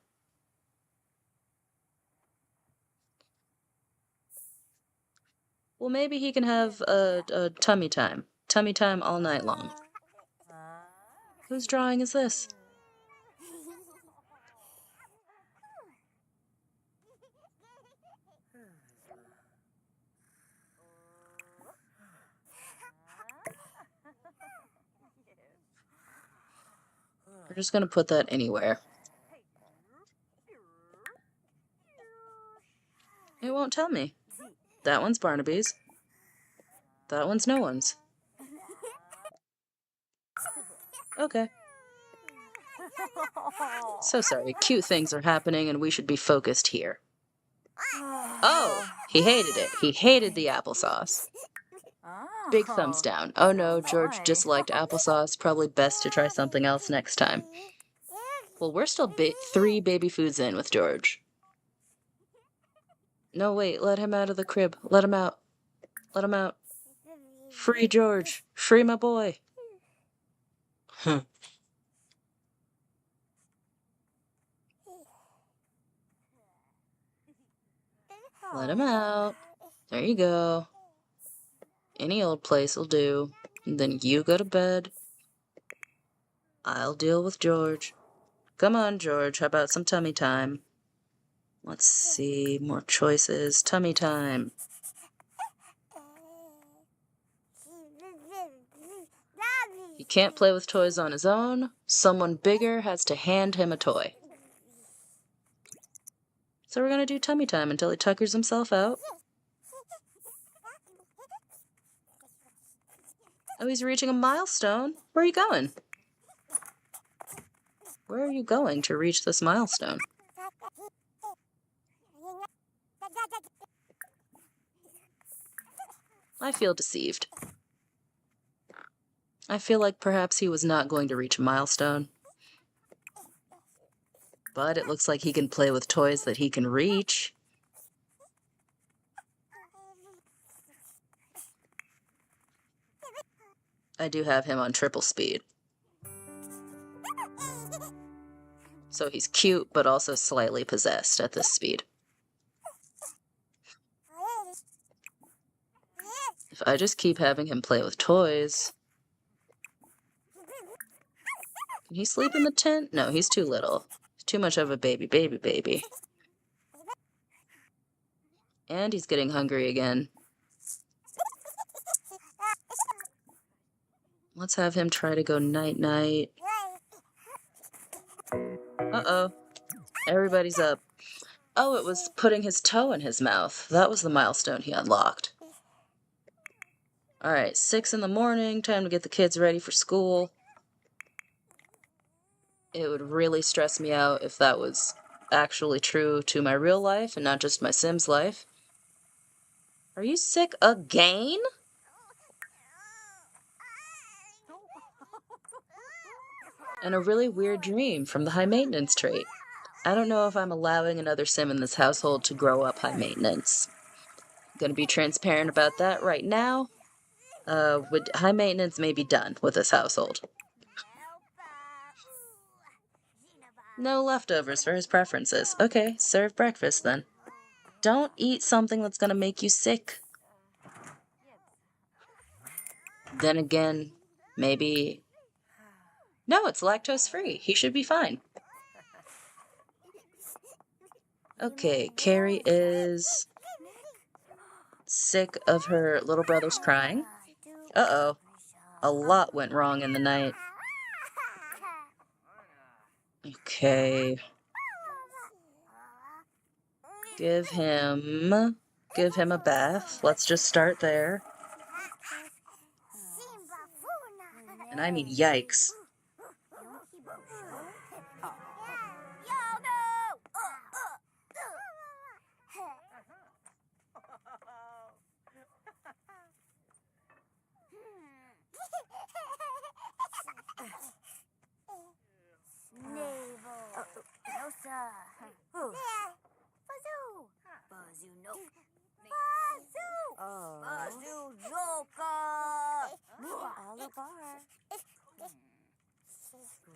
Well, maybe he can have a tummy time. Tummy time all night long. Whose drawing is this? We're just gonna put that anywhere. It won't tell me. That one's Barnaby's. That one's no one's. Okay. So sorry, cute things are happening and we should be focused here. Oh, he hated it. He hated the applesauce. Big thumbs down. Oh no, George disliked applesauce. Probably best to try something else next time. Well, we're still 3 baby foods in with George. No, wait, let him out of the crib. Let him out. Let him out. Free George. Free my boy. Huh. Let him out. There you go. Any old place will do. And then you go to bed. I'll deal with George. Come on, George. How about some tummy time? Let's see. More choices. Tummy time. He can't play with toys on his own. Someone bigger has to hand him a toy. So we're gonna do tummy time until he tuckers himself out. Oh, he's reaching a milestone. Where are you going? Where are you going to reach this milestone? I feel deceived. I feel like perhaps he was not going to reach a milestone. But it looks like he can play with toys that he can reach. I do have him on triple speed. So he's cute, but also slightly possessed at this speed. If I just keep having him play with toys, Can he sleep in the tent? No, he's too little. He's too much of a baby. And he's getting hungry again. Let's have him try to go night-night. Uh-oh. Everybody's up. Oh, it was putting his toe in his mouth. That was the milestone he unlocked. Alright, 6 in the morning, time to get the kids ready for school. It would really stress me out if that was actually true to my real life and not just my Sims life. Are you sick again? And a really weird dream from the high maintenance trait. I don't know if I'm allowing another Sim in this household to grow up high maintenance. I'm gonna be transparent about that right now. High maintenance may be done with this household. No leftovers for his preferences. Okay, serve breakfast then. Don't eat something that's gonna make you sick. Then again, maybe... No, it's lactose free. He should be fine. Okay, Carrie is sick of her little brother's crying. Uh-oh. A lot went wrong in the night. Okay. Give him a bath. Let's just start there. And I mean yikes.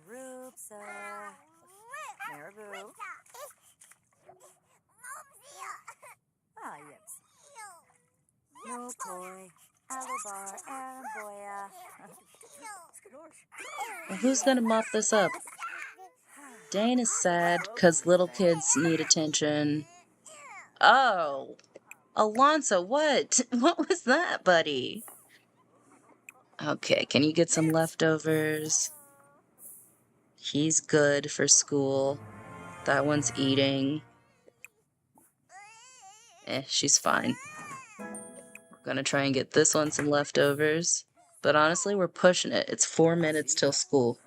Groups, Marabou. Ah, yes. No Koi, Alabar, Aramboya. Who's gonna mop this up? Dane is sad because little kids need attention. Oh, Alonso, what? What was that, buddy? Okay, can you get some leftovers? He's good for school. That one's eating. She's fine. We're gonna try and get this one some leftovers. But honestly, we're pushing it. It's 4 minutes till school.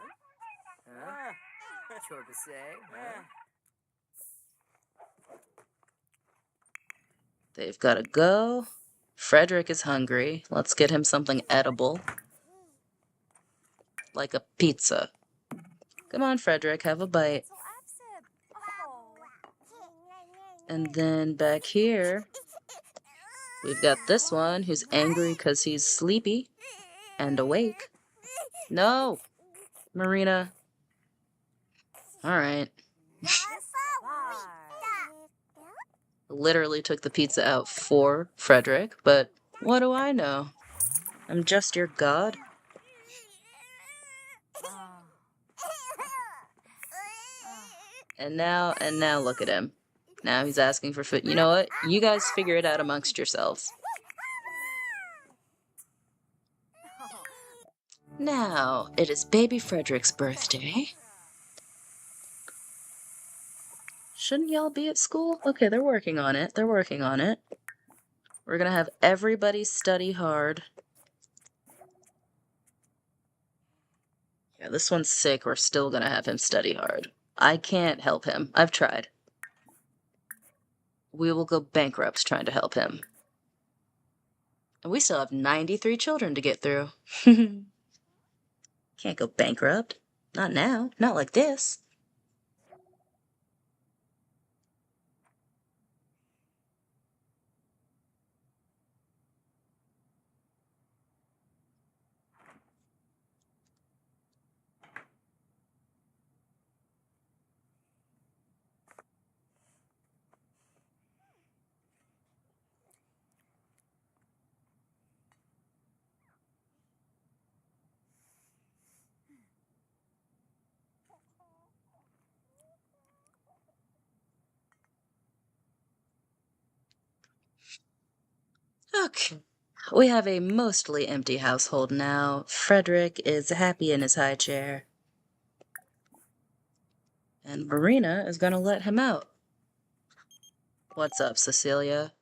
They've got to go. Frederick is hungry. Let's get him something edible. Like a pizza. Come on, Frederick, have a bite. And then back here, we've got this one who's angry because he's sleepy and awake. No! Marina. Alright. Literally took the pizza out for Frederick, but what do I know? I'm just your god. And now look at him. Now he's asking for food. You know what? You guys figure it out amongst yourselves. Now, it is baby Frederick's birthday. Shouldn't y'all be at school? Okay, they're working on it. They're working on it. We're gonna have everybody study hard. Yeah, this one's sick. We're still gonna have him study hard. I can't help him. I've tried. We will go bankrupt trying to help him. And we still have 93 children to get through. Can't go bankrupt. Not now. Not like this. Okay. We have a mostly empty household now. Frederick is happy in his high chair. And Marina is gonna let him out. What's up, Cecilia?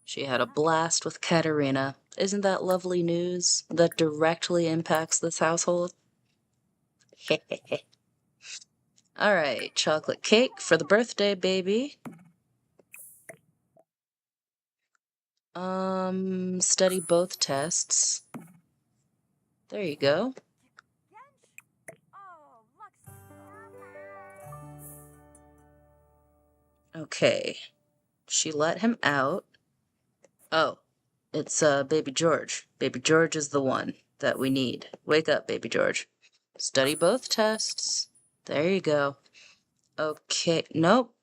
She had a blast with Katerina. Isn't that lovely news that directly impacts this household? All right, chocolate cake for the birthday baby. Study both tests. There you go. Okay. She let him out. Oh, it's Baby George. Baby George is the one that we need. Wake up, Baby George. Study both tests. There you go. Okay, nope.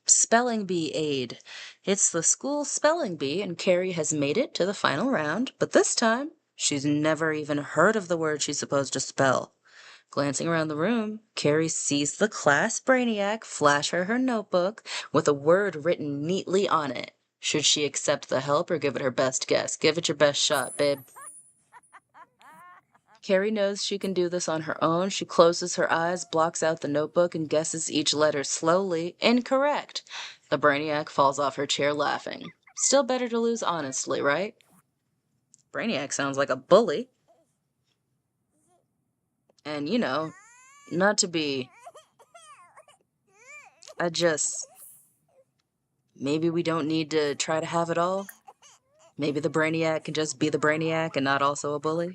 Spelling bee aid. It's the school spelling bee, and Carrie has made it to the final round, but this time she's never even heard of the word she's supposed to spell. Glancing around the room, Carrie sees the class brainiac flash her notebook with a word written neatly on it. Should she accept the help or give it her best guess? Give it your best shot, babe. Carrie knows she can do this on her own. She closes her eyes, blocks out the notebook, and guesses each letter slowly. Incorrect. The brainiac falls off her chair laughing. Still better to lose honestly, right? Brainiac sounds like a bully. And, you know, not to be... Maybe we don't need to try to have it all. Maybe the brainiac can just be the brainiac and not also a bully.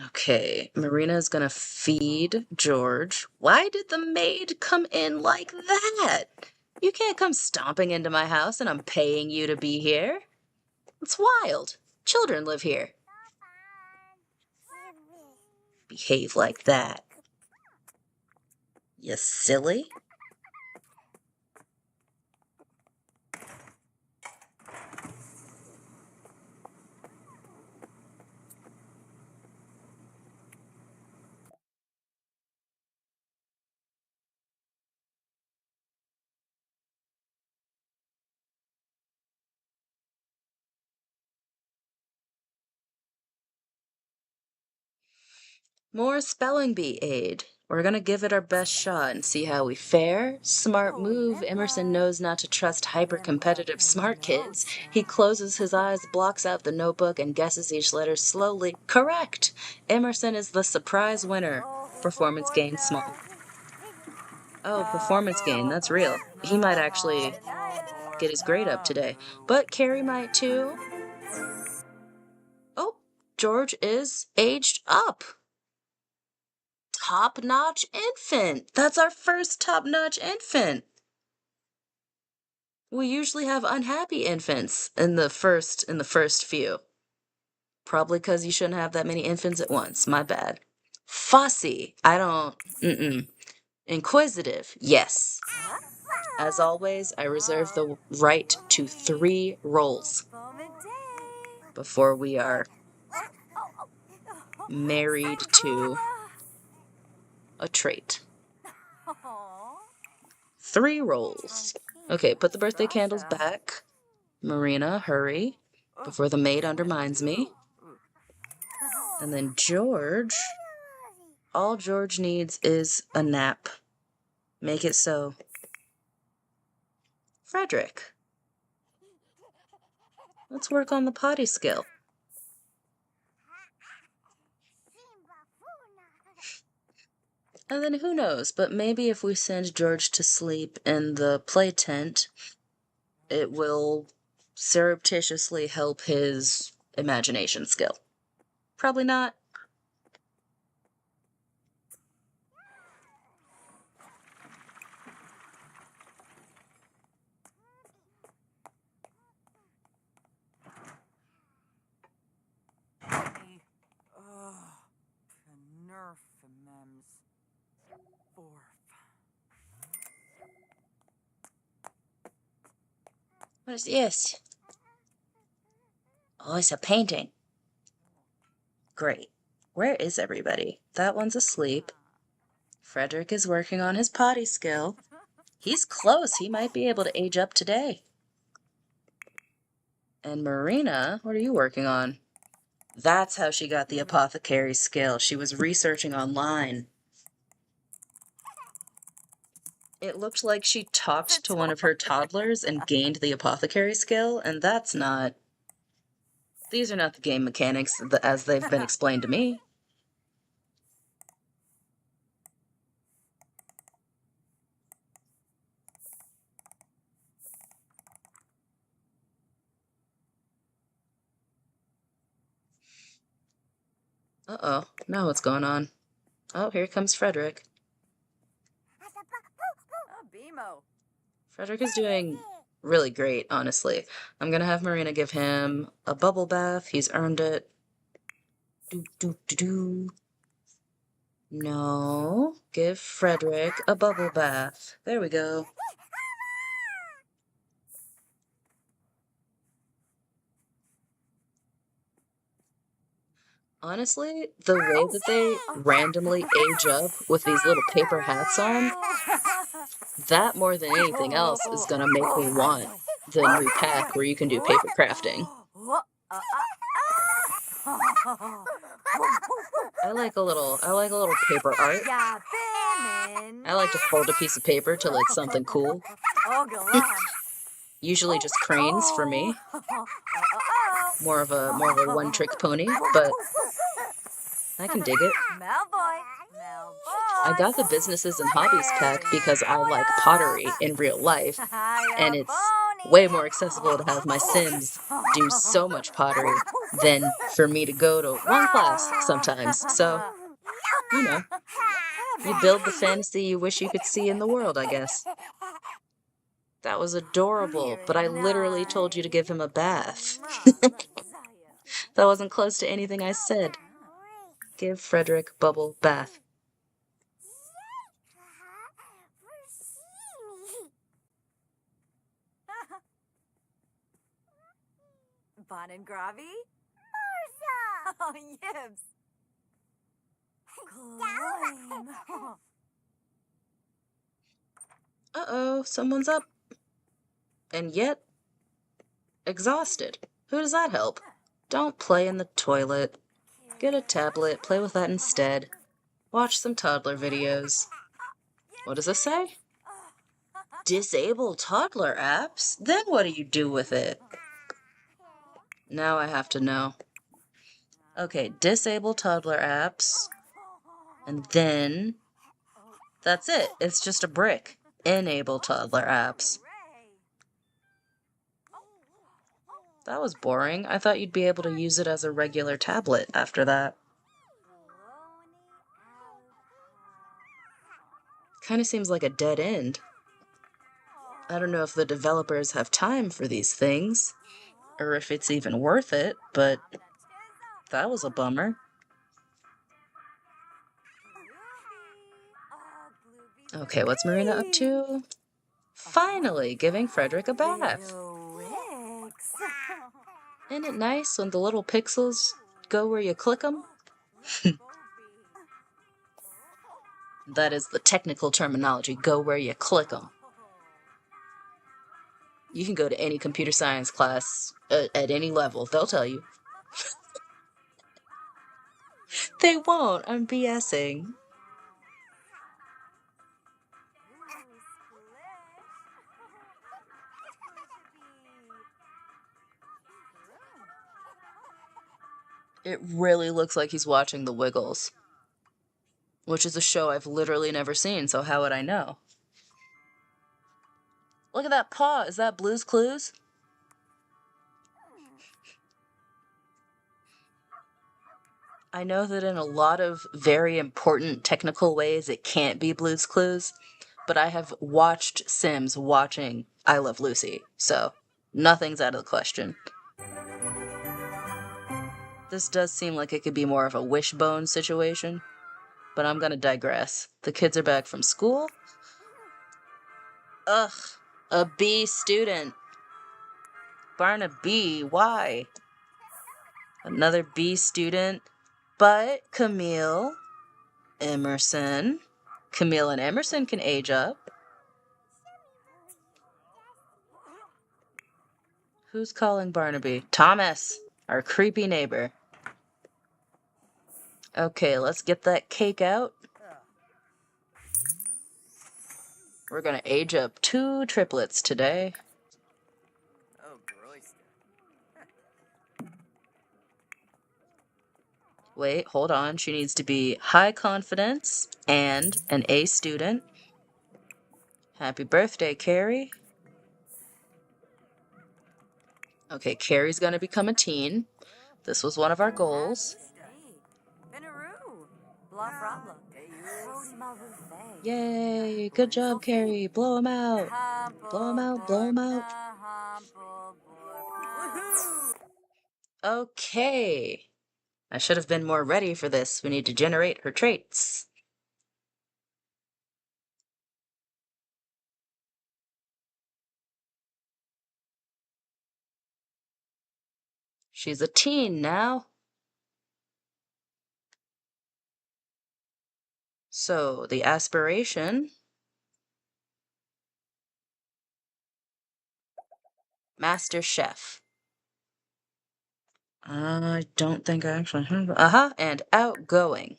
Okay, Marina's gonna feed George. Why did the maid come in like that? You can't come stomping into my house and I'm paying you to be here. It's wild. Children live here. Behave like that. You silly. More spelling bee aid. We're gonna give it our best shot and see how we fare. Smart move. Emerson knows not to trust hyper-competitive smart kids. He closes his eyes, blocks out the notebook, and guesses each letter slowly. Correct! Emerson is the surprise winner. Performance gain small. Oh, performance gain. That's real. He might actually get his grade up today. But Carrie might too. Oh, George is aged up. Top-notch infant. That's our first top-notch infant. We usually have unhappy infants in the first few. Probably because you shouldn't have that many infants at once. My bad. Fussy. Inquisitive. Yes. As always, I reserve the right to 3 rolls before we are married to a trait. 3 rolls. Okay, put the birthday candles back. Marina, hurry, before the maid undermines me. And then George, all George needs is a nap. Make it so. Frederick, let's work on the potty skill. And then who knows, but maybe if we send George to sleep in the play tent, it will surreptitiously help his imagination skill. Probably not. What is this? Oh, it's a painting. Great. Where is everybody? That one's asleep. Frederick is working on his potty skill. He's close. He might be able to age up today. And Marina, what are you working on? That's how she got the apothecary skill. She was researching online. It looked like she talked to one of her toddlers and gained the apothecary skill, and that's not... These are not the game mechanics as they've been explained to me. Uh-oh, now what's going on? Oh, here comes Frederick. BMO. Frederick is doing really great, honestly. I'm gonna have Marina give him a bubble bath. He's earned it. Do. No, give Frederick a bubble bath. There we go. Honestly, the way that they randomly age up with these little paper hats on, that more than anything else is gonna make me want the new pack where you can do paper crafting. I like a little paper art. I like to fold a piece of paper till it's something cool. Usually just cranes for me. More of a one-trick pony, but I can dig it. I got the businesses and hobbies pack because I like pottery in real life, and it's way more accessible to have my Sims do so much pottery than for me to go to one class sometimes. So, you know, you build the fantasy you wish you could see in the world, I guess. That was adorable, but I literally told you to give him a bath. That wasn't close to anything I said. Give Frederick bubble bath. Bon and Gravy? Martha! Oh, yibs! Climb! Uh-oh, someone's up. And yet, exhausted. Who does that help? Don't play in the toilet. Get a tablet, play with that instead. Watch some toddler videos. What does this say? Disable toddler apps? Then what do you do with it? Now I have to know. Okay, disable toddler apps. And then... that's it. It's just a brick. Enable toddler apps. That was boring. I thought you'd be able to use it as a regular tablet after that. Kind of seems like a dead end. I don't know if the developers have time for these things, or if it's even worth it, but that was a bummer. Okay, what's Marina up to? Finally, giving Frederick a bath. Isn't it nice when the little pixels go where you click them? That is the technical terminology, go where you click them. You can go to any computer science class at any level, they'll tell you. They won't, I'm BSing. It really looks like he's watching The Wiggles, which is a show I've literally never seen, so how would I know? Look at that paw. Is that Blue's Clues? I know that in a lot of very important technical ways it can't be Blue's Clues, but I have watched Sims watching I Love Lucy, so nothing's out of the question. This does seem like it could be more of a wishbone situation, but I'm gonna digress. The kids are back from school. Ugh, a B student. Barnaby, why? Another B student, but Camille, Emerson, Camille and Emerson can age up. Who's calling Barnaby? Thomas, our creepy neighbor. Okay, let's get that cake out. We're gonna age up 2 triplets today. Oh, gross. Wait, hold on. She needs to be high confidence and an A student. Happy birthday, Carrie. Okay, Carrie's gonna become a teen. This was one of our goals. Yay! Good job, Carrie. Blow him out. Blow him out, blow him out. Okay. I should have been more ready for this. We need to generate her traits. She's a teen now. So, the aspiration. Master Chef. I don't think I actually have. And outgoing.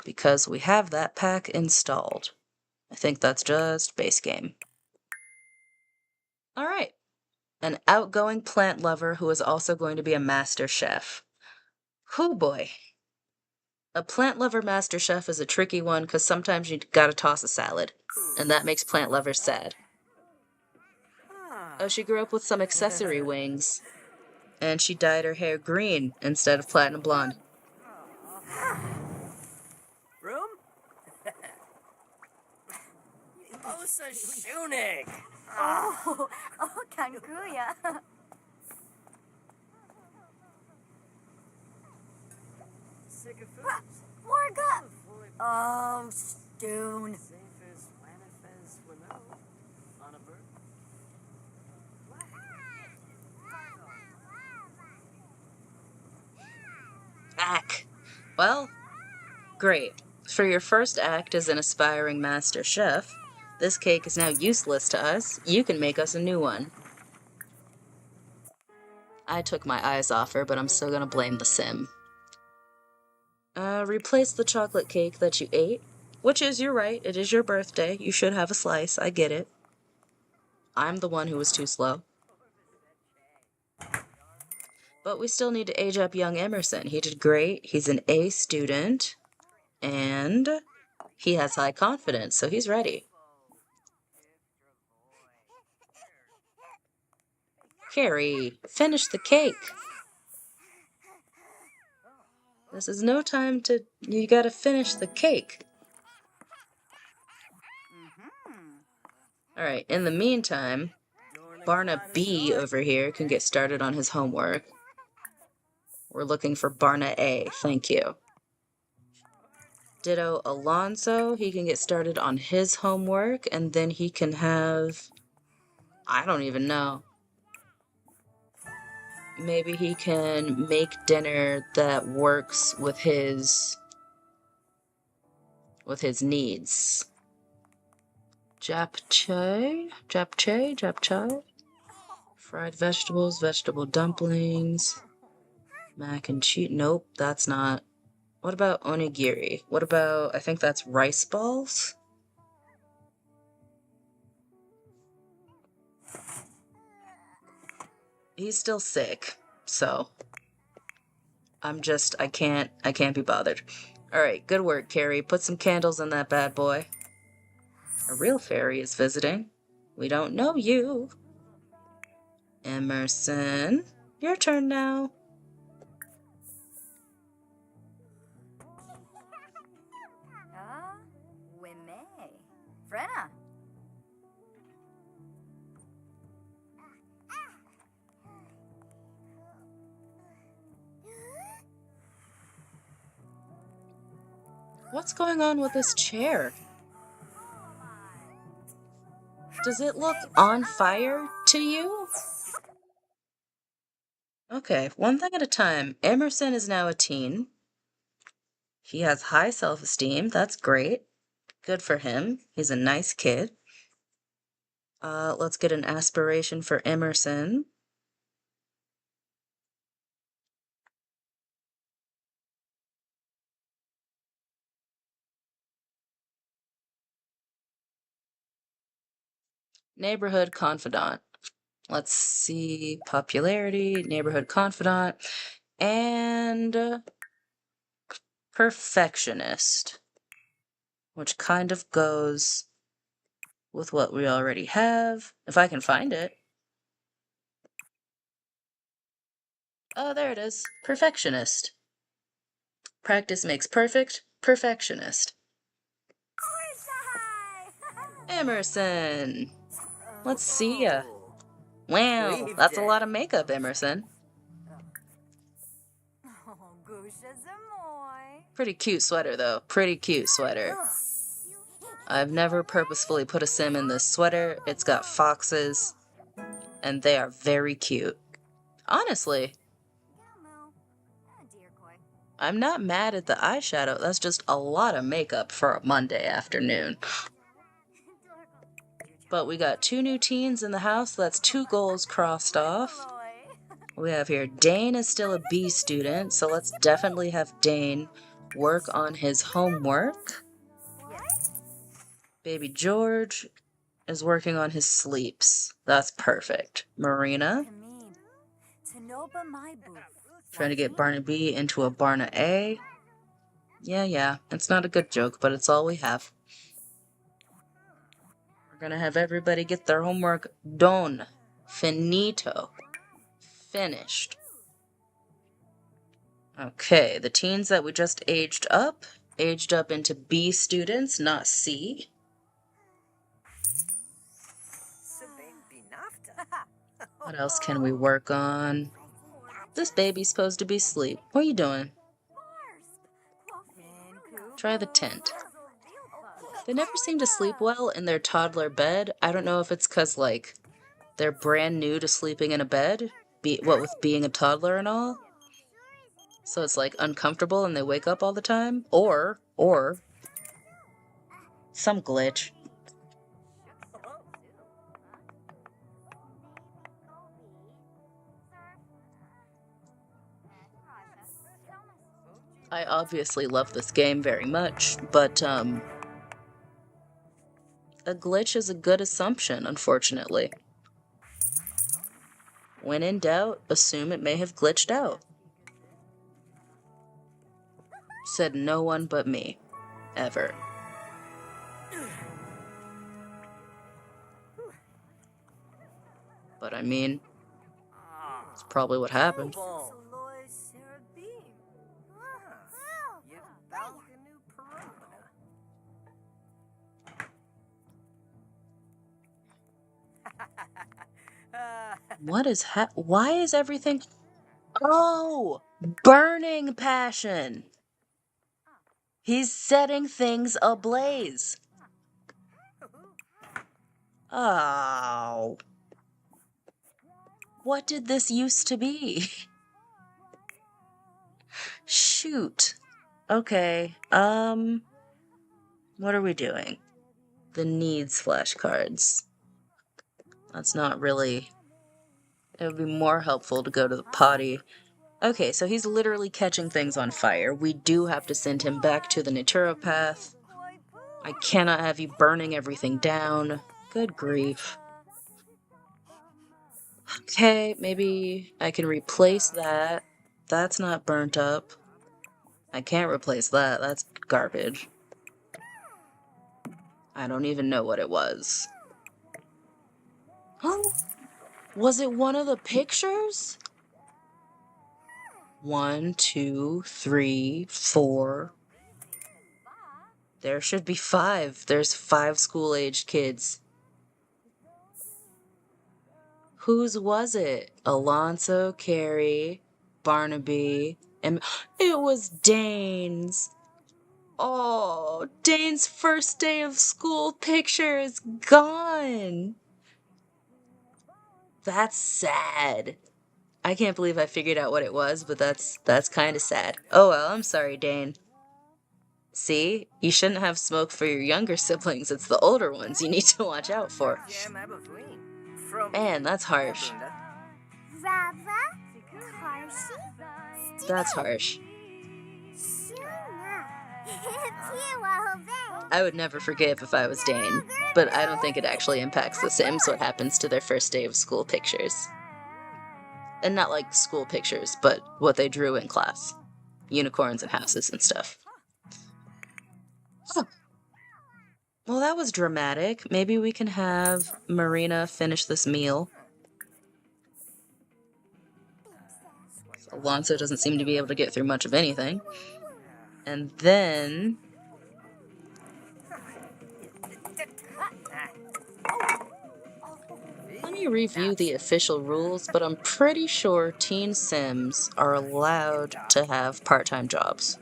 Because we have that pack installed. I think that's just base game. Alright. An outgoing plant lover who is also going to be a master chef. Hoo boy. A plant lover master chef is a tricky one because sometimes you gotta toss a salad. And that makes plant lovers sad. Oh, she grew up with some accessory wings. And she dyed her hair green instead of platinum blonde. Room? Osa Shunig! Oh, Kankuya. Morga! Oh, Stoon. Ack. Well, great. For your first act as an aspiring master chef, this cake is now useless to us. You can make us a new one. I took my eyes off her, but I'm still gonna blame the sim. Replace the chocolate cake that you ate. Which is, you're right, it is your birthday. You should have a slice, I get it. I'm the one who was too slow. But we still need to age up young Emerson. He did great, he's an A student, and he has high confidence, so he's ready. Carrie, finish the cake. This is no time to... You gotta finish the cake. Alright, in the meantime, Barna B over here can get started on his homework. We're looking for Barna A, thank you. Ditto Alonso, he can get started on his homework, and then he can have... I don't even know. Maybe he can make dinner that works with his needs. Japchae? Fried vegetables, vegetable dumplings, mac and cheese. Nope, that's not. What about onigiri? What about, I think that's rice balls? He's still sick, so I can't be bothered. Alright, good work, Carrie. Put some candles in that bad boy. A real fairy is visiting. We don't know you. Emerson, your turn now. Wime. Frenna. What's going on with this chair? Does it look on fire to you? Okay, one thing at a time. Emerson is now a teen. He has high self-esteem. That's great. Good for him. He's a nice kid. Let's get an aspiration for Emerson. Neighborhood confidant. Let's see, popularity, neighborhood confidant, and perfectionist, which kind of goes with what we already have, if I can find it. Oh, there it is. Perfectionist. Practice makes perfect. Perfectionist. Emerson. Let's see ya. Wow, that's a lot of makeup, Emerson. Pretty cute sweater, though. Pretty cute sweater. I've never purposefully put a sim in this sweater. It's got foxes, and they are very cute. Honestly, I'm not mad at the eyeshadow. That's just a lot of makeup for a Monday afternoon. But we got 2 new teens in the house. That's 2 goals crossed off. We have here, Dane is still a B student, so let's definitely have Dane work on his homework. Baby George is working on his sleeps. That's perfect. Marina, trying to get Barnaby into a Barna A. Yeah, it's not a good joke, but it's all we have. We're gonna have everybody get their homework done. Finito. Finished. Okay, the teens that we just aged up into B students, not C. What else can we work on? This baby's supposed to be asleep. What are you doing? Try the tent. They never seem to sleep well in their toddler bed. I don't know if it's because, like, they're brand new to sleeping in a bed, what with being a toddler and all. So it's, like, uncomfortable and they wake up all the time. Or some glitch. I obviously love this game very much, but, a glitch is a good assumption, unfortunately. When in doubt, assume it may have glitched out. Said no one but me. Ever. But I mean, it's probably what happened. What is why is everything... Oh! Burning passion! He's setting things ablaze. Oh. What did this used to be? Shoot. Okay, what are we doing? The needs flashcards. That's not really... It would be more helpful to go to the potty. Okay, so he's literally catching things on fire. We do have to send him back to the naturopath. I cannot have you burning everything down. Good grief. Okay, maybe I can replace that. That's not burnt up. I can't replace that. That's garbage. I don't even know what it was. Oh, was it one of the pictures? 1, 2, 3, 4. There should be 5. There's 5 school-aged kids. Whose was it? Alonso, Carrie, Barnaby, and it was Dane's. Oh, Dane's first day of school picture is gone. That's sad. I can't believe I figured out what it was, but that's kind of sad. Oh well, I'm sorry, Dane. See? You shouldn't have smoke for your younger siblings. It's the older ones you need to watch out for. Man, that's harsh. That's harsh. I would never forgive if I was Dane, but I don't think it actually impacts The Sims what happens to their first day of school pictures. And not like school pictures, but what they drew in class. Unicorns and houses and stuff. Oh. Well, that was dramatic. Maybe we can have Marina finish this meal. Alonso doesn't seem to be able to get through much of anything. And then... let me review the official rules, but I'm pretty sure teen Sims are allowed to have part-time jobs.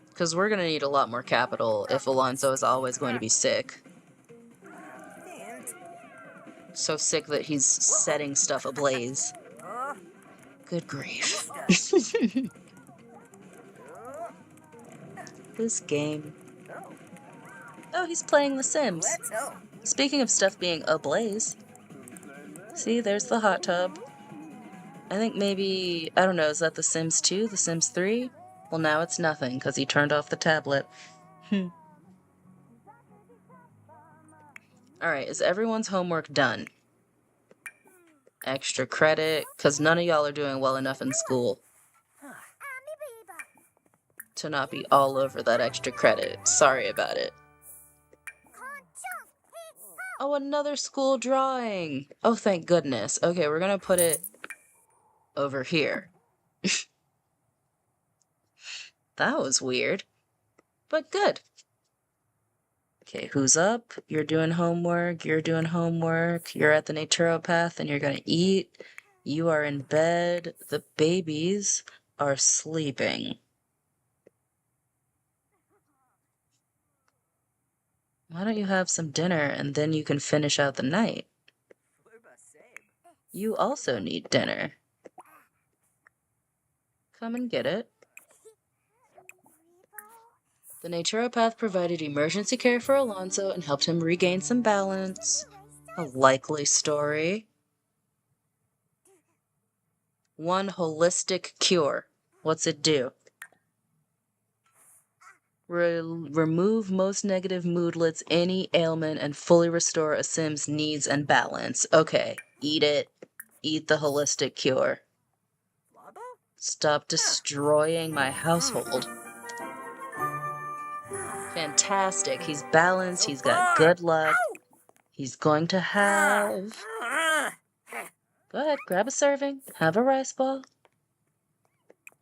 Because we're going to need a lot more capital if Alonso is always going to be sick. So sick that he's setting stuff ablaze. Good grief. This game. Oh, he's playing The Sims. Speaking of stuff being ablaze. See, there's the hot tub. I think maybe, I don't know, is that The Sims 2? The Sims 3? Well, now it's nothing, because he turned off the tablet. Alright, is everyone's homework done? Extra credit, because none of y'all are doing well enough in school to not be all over that extra credit. Sorry about it. Oh, another school drawing! Oh, thank goodness. Okay, we're gonna put it over here. That was weird, but good. Okay, who's up? You're doing homework, you're doing homework, you're at the naturopath and you're gonna eat. You are in bed, the babies are sleeping. Why don't you have some dinner and then you can finish out the night? You also need dinner. Come and get it. The naturopath provided emergency care for Alonso and helped him regain some balance. A likely story. One holistic cure. What's it do? Remove most negative moodlets, any ailment, and fully restore a Sim's needs and balance. Okay, eat it. Eat the holistic cure. Stop destroying my household. Fantastic. He's balanced. He's got good luck. He's going to have... Go ahead, grab a serving. Have a rice ball.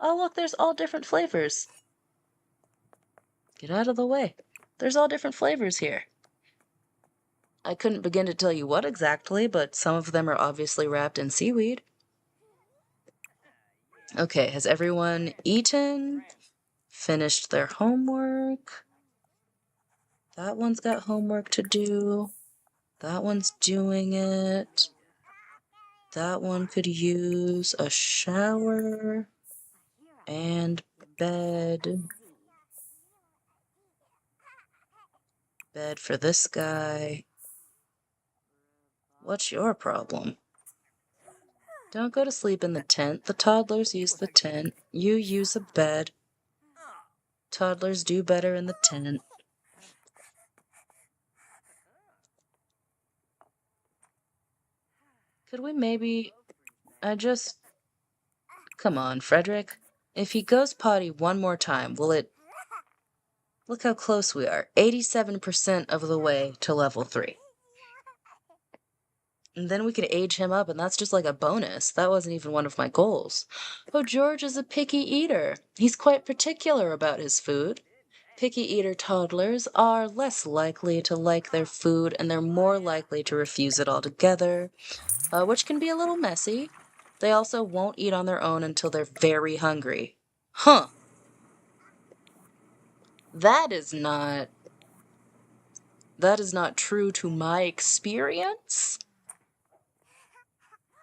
Oh, look, there's all different flavors. Get out of the way. There's all different flavors here. I couldn't begin to tell you what exactly, but some of them are obviously wrapped in seaweed. Okay, has everyone eaten? Finished their homework? That one's got homework to do. That one's doing it. That one could use a shower and bed. Bed for this guy. What's your problem? Don't go to sleep in the tent. The toddlers use the tent. You use a bed. Toddlers do better in the tent. Could we maybe... Come on, Frederick. If he goes potty one more time, will it... Look how close we are. 87% of the way to level 3. And then we could age him up, and that's just like a bonus. That wasn't even one of my goals. Oh, George is a picky eater. He's quite particular about his food. Picky eater toddlers are less likely to like their food, and they're more likely to refuse it altogether, which can be a little messy. They also won't eat on their own until they're very hungry. Huh. That is not true to my experience.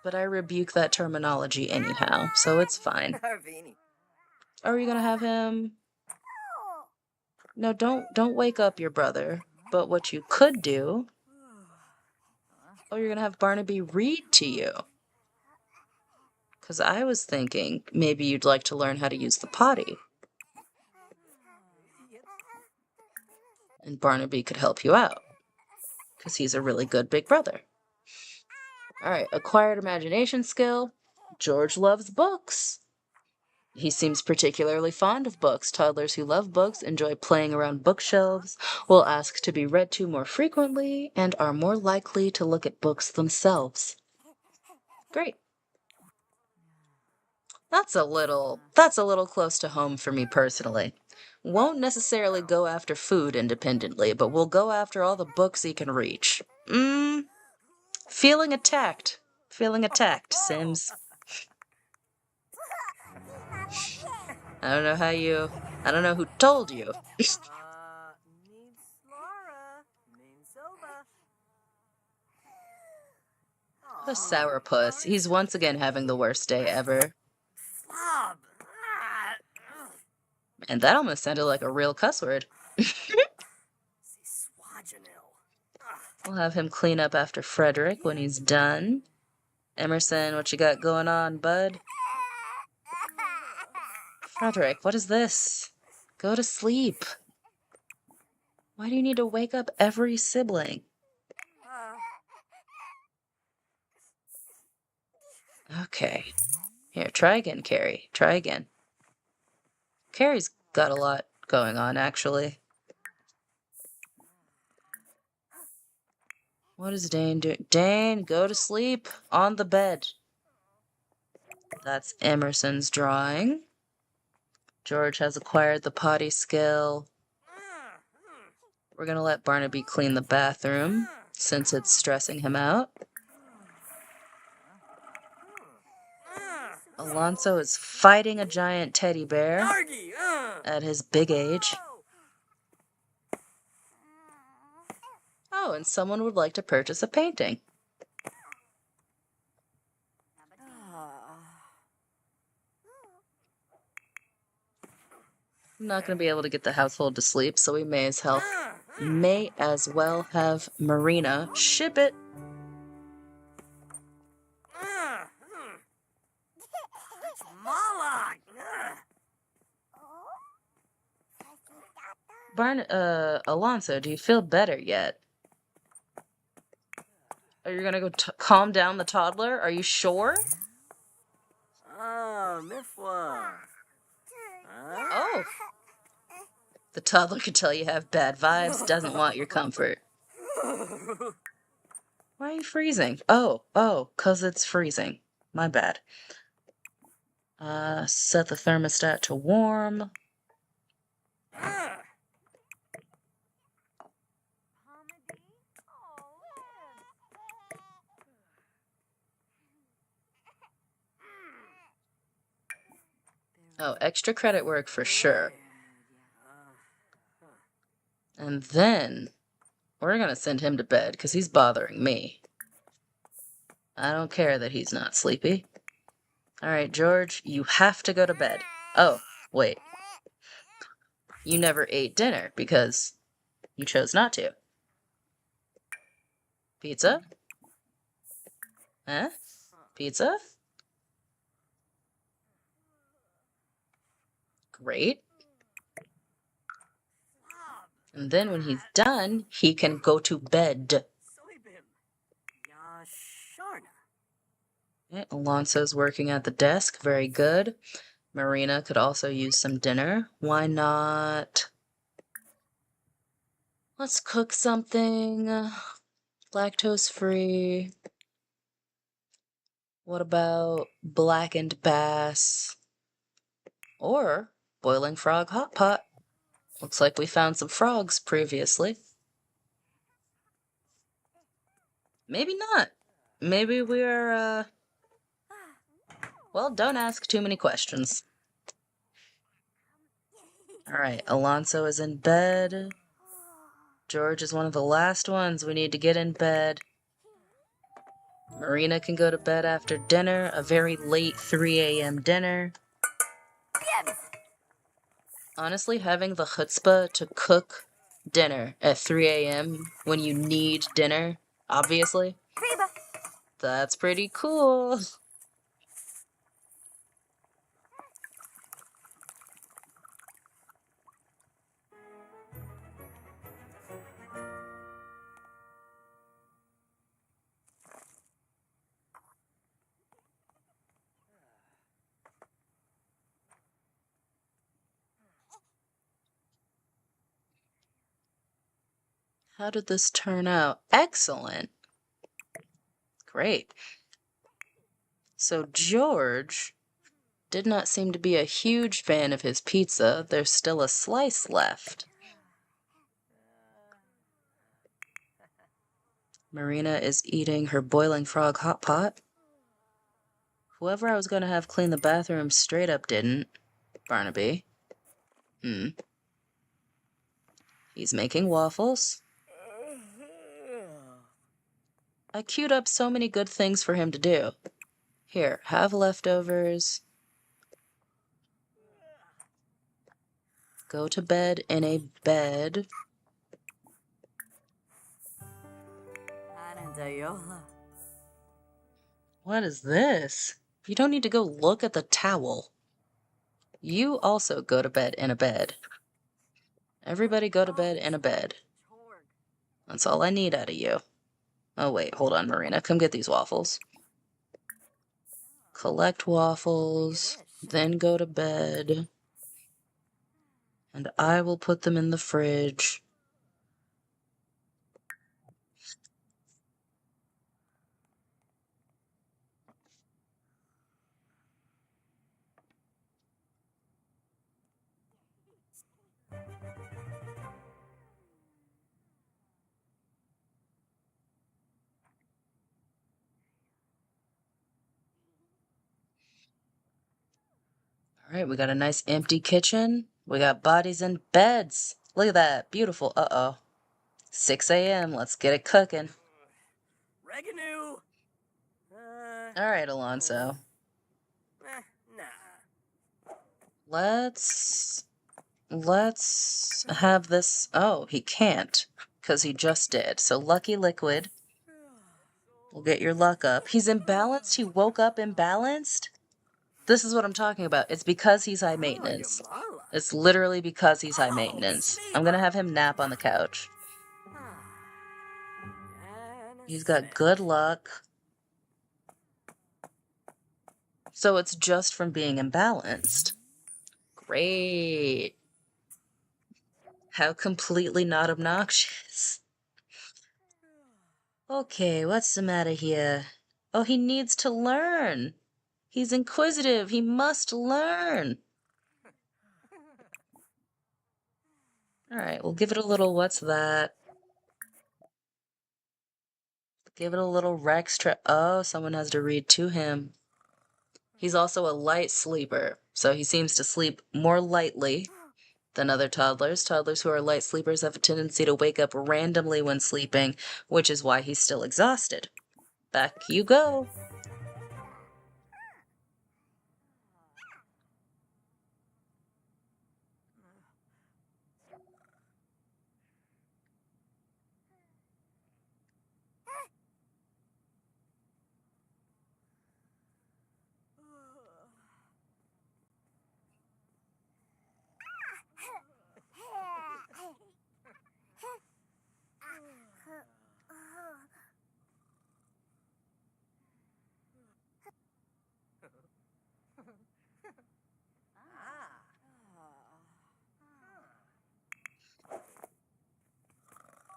But I rebuke that terminology anyhow, so it's fine. Are you gonna have him? No, don't wake up your brother. But what you could do... Oh, you're gonna have Barnaby read to you. Because I was thinking maybe you'd like to learn how to use the potty. And Barnaby could help you out. Because he's a really good big brother. Alright, acquired imagination skill. George loves books. He seems particularly fond of books. Toddlers who love books enjoy playing around bookshelves, will ask to be read to more frequently, and are more likely to look at books themselves. Great. That's a little close to home for me personally. Won't necessarily go after food independently, but will go after all the books he can reach. Feeling attacked. Feeling attacked, Sims. I don't know who told you. The sourpuss. He's once again having the worst day ever. And that almost sounded like a real cuss word. We'll have him clean up after Frederick when he's done. Emerson, what you got going on, bud? Frederick, what is this? Go to sleep. Why do you need to wake up every sibling? Okay. Here, try again, Carrie. Try again. Carrie's got a lot going on, actually. What is Dane doing? Dane, go to sleep on the bed. That's Emerson's drawing. George has acquired the potty skill. We're gonna let Barnaby clean the bathroom, since it's stressing him out. Alonso is fighting a giant teddy bear at his big age. Oh, and someone would like to purchase a painting. I'm not going to be able to get the household to sleep, so we may as well have Marina ship it. Alonso, do you feel better yet? Are you gonna go calm down the toddler? Are you sure? Oh. The toddler can tell you have bad vibes, doesn't want your comfort. Why are you freezing? Oh, 'cause it's freezing. My bad. Set the thermostat to warm. Oh, extra credit work for sure. And then we're gonna send him to bed because he's bothering me. I don't care that he's not sleepy. Alright, George, you have to go to bed. Oh, wait. You never ate dinner because you chose not to. Pizza? Huh? Pizza? Great. And then when he's done, he can go to bed. Okay, Alonso's working at the desk. Very good. Marina could also use some dinner. Why not? Let's cook something. Lactose-free. What about blackened bass? Or boiling frog hot pot. Looks like we found some frogs previously. Maybe not. Maybe we're, well, don't ask too many questions. Alright, Alonso is in bed. George is one of the last ones we need to get in bed. Marina can go to bed after dinner, a very late 3 a.m. dinner. Biebs. Honestly, having the chutzpah to cook dinner at 3 a.m. when you need dinner, obviously, Biba. that's pretty cool. How did this turn out? Excellent. Great. So George did not seem to be a huge fan of his pizza. There's still a slice left. Marina is eating her boiling frog hot pot. Whoever I was going to have clean the bathroom straight up didn't. Barnaby. He's making waffles. I queued up so many good things for him to do. Here, have leftovers. Go to bed in a bed. What is this? You don't need to go look at the towel. You also go to bed in a bed. Everybody go to bed in a bed. That's all I need out of you. Oh wait, hold on, Marina. Come get these waffles. Collect waffles, then go to bed. And I will put them in the fridge. All right, we got a nice empty kitchen. We got bodies in beds. Look at that. Beautiful. Uh-oh. 6 a.m. Let's get it cooking. Reganoo. All right, Alonso. Nah. Let's have this. Oh, he can't, because he just did. So Lucky Liquid will get your luck up. He's imbalanced. He woke up imbalanced. This is what I'm talking about. It's because he's high maintenance. It's literally because he's high maintenance. I'm gonna have him nap on the couch. He's got good luck. So it's just from being imbalanced. Great. How completely not obnoxious. Okay, what's the matter here? Oh, he needs to learn. He's inquisitive. He must learn. All right, we'll give it a little, what's that? Give it a little Rex. Oh, someone has to read to him. He's also a light sleeper, so he seems to sleep more lightly than other toddlers. Toddlers who are light sleepers have a tendency to wake up randomly when sleeping, which is why he's still exhausted. Back you go.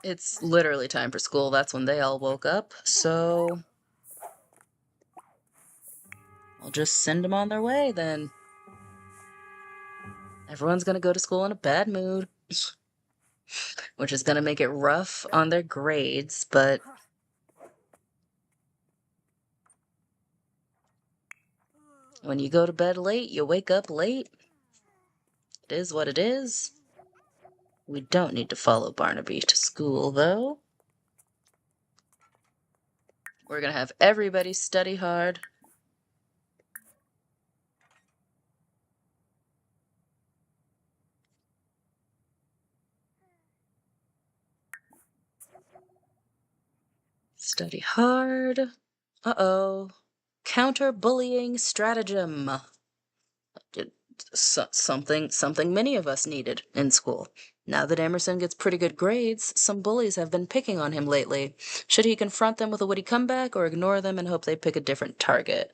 It's literally time for school. That's when they all woke up, so I'll just send them on their way then. Everyone's gonna go to school in a bad mood, which is gonna make it rough on their grades, but when you go to bed late, you wake up late. It is what it is. We don't need to follow Barnaby to school, though. We're gonna have everybody study hard. Study hard. Uh-oh. Counter-bullying stratagem. Something many of us needed in school. Now that Emerson gets pretty good grades, some bullies have been picking on him lately. Should he confront them with a witty comeback or ignore them and hope they pick a different target?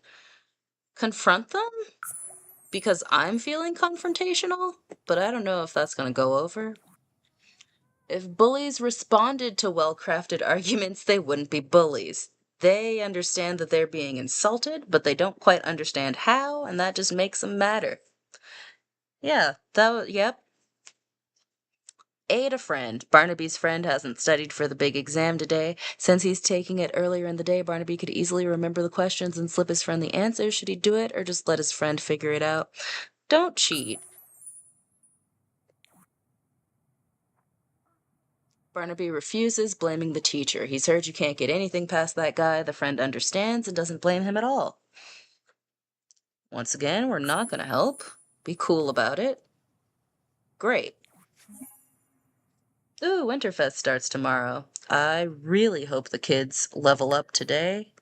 Confront them? Because I'm feeling confrontational, but I don't know if that's gonna go over. If bullies responded to well-crafted arguments, they wouldn't be bullies. They understand that they're being insulted, but they don't quite understand how, and that just makes them madder. Yeah, yep. Aid a friend. Barnaby's friend hasn't studied for the big exam today. Since he's taking it earlier in the day, Barnaby could easily remember the questions and slip his friend the answers. Should he do it, or just let his friend figure it out? Don't cheat. Barnaby refuses, blaming the teacher. He's heard you can't get anything past that guy. The friend understands and doesn't blame him at all. Once again, we're not going to help. Be cool about it. Great. Ooh, Winterfest starts tomorrow. I really hope the kids level up today.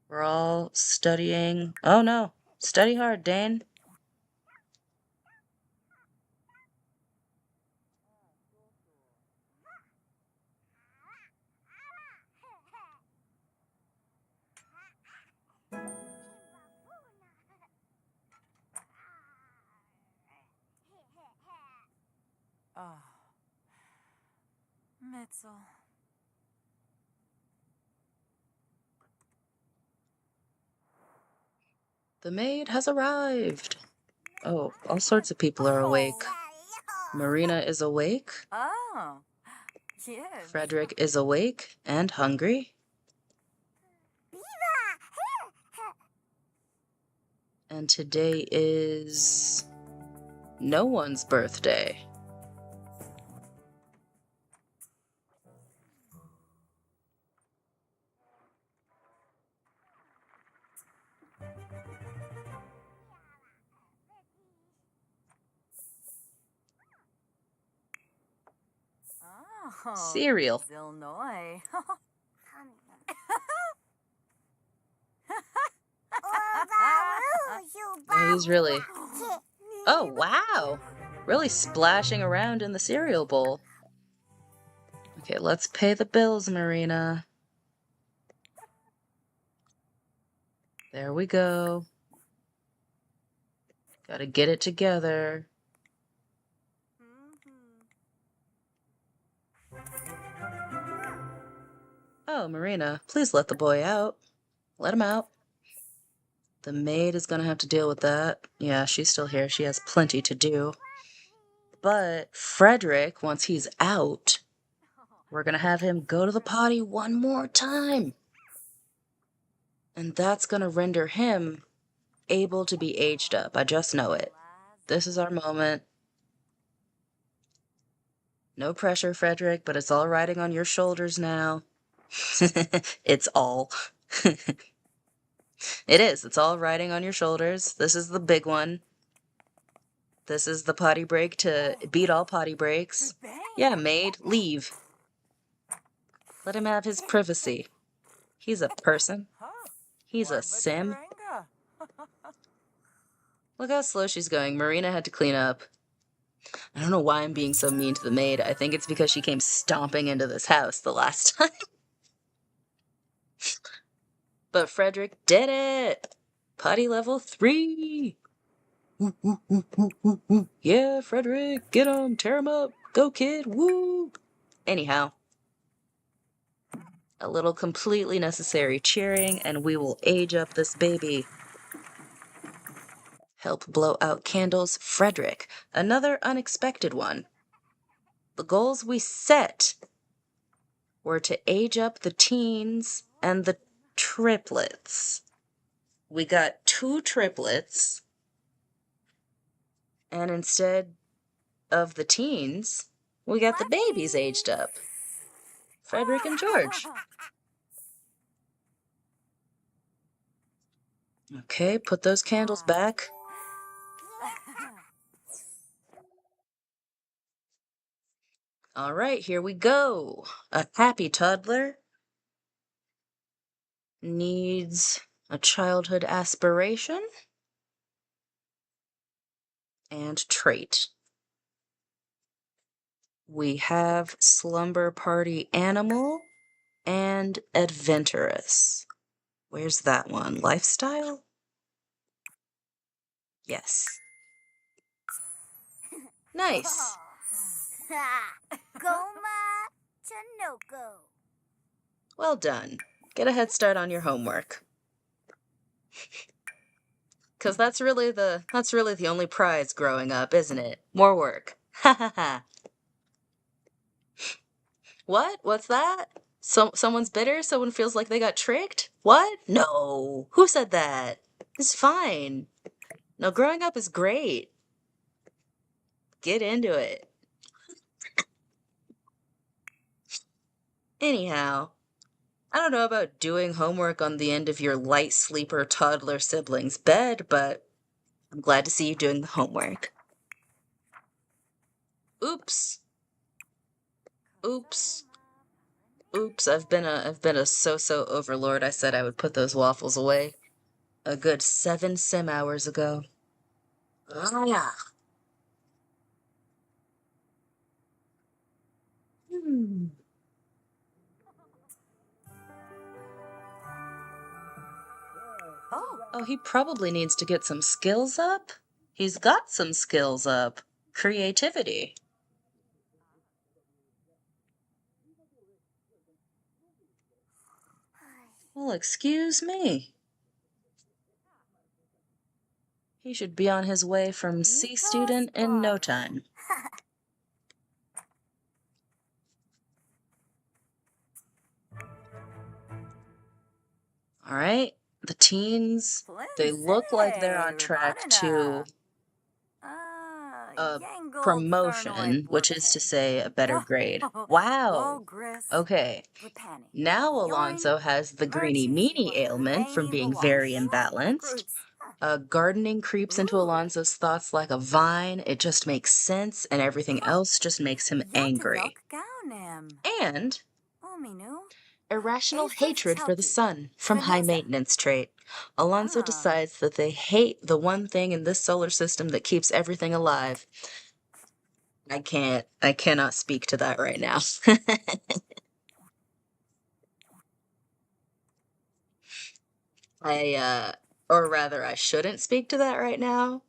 We're all studying. Oh no, study hard, Dane. Oh. Mitzel. The maid has arrived. Oh, all sorts of people are awake. Marina is awake. Oh. Yes. Frederick is awake and hungry. And today is no one's birthday. Oh. Cereal. Illinois. Oh, he's really... Oh, wow! Really splashing around in the cereal bowl. Okay, let's pay the bills, Marina. There we go. Gotta get it together. Oh, Marina, please let the boy out. Let him out. The maid is gonna have to deal with that. Yeah, she's still here. She has plenty to do. But Frederick, once he's out, we're gonna have him go to the potty one more time. And that's gonna render him able to be aged up. I just know it. This is our moment. No pressure, Frederick, but it's all riding on your shoulders now. It's all. It is. It's all riding on your shoulders. This is the big one. This is the potty break to beat all potty breaks. Yeah, maid, leave. Let him have his privacy. He's a person. He's a sim. Look how slow she's going. Marina had to clean up. I don't know why I'm being so mean to the maid. I think it's because she came stomping into this house the last time. But Frederick did it! Potty level 3! Yeah, Frederick, get him, tear him up, go kid, woo! Anyhow, a little completely necessary cheering, and we will age up this baby. Help blow out candles, Frederick. Another unexpected one. The goals we set were to age up the teens and the triplets. We got 2 triplets, and instead of the teens, we got the babies aged up. Frederick and George. Okay, put those candles back. All right, here we go. A happy toddler needs a childhood aspiration and trait. We have slumber party animal and adventurous. Where's that one? Lifestyle? Yes. Nice. Well done. Get a head start on your homework. Cause that's really the only prize growing up, isn't it? More work. Ha ha ha. What? What's that? Someone's bitter? Someone feels like they got tricked? What? No. Who said that? It's fine. No, growing up is great. Get into it. Anyhow, I don't know about doing homework on the end of your light sleeper toddler sibling's bed, but I'm glad to see you doing the homework. Oops. Oops. Oops, I've been a so-so overlord. I said I would put those waffles away a good 7 sim hours ago. Ah, yeah. Oh, he probably needs to get some skills up. He's got some skills up. Creativity. Well, excuse me. He should be on his way from C student in no time. All right, the teens, they look like they're on track to a promotion, which is to say a better grade. Wow. Okay. Now Alonso has the greeny meanie ailment from being very imbalanced. Gardening creeps into Alonso's thoughts like a vine. It just makes sense, and everything else just makes him angry. And irrational hatred for the sun from high maintenance trait. Alonso decides that they hate the one thing in this solar system that keeps everything alive. I cannot speak to that right now. Or rather, I shouldn't speak to that right now.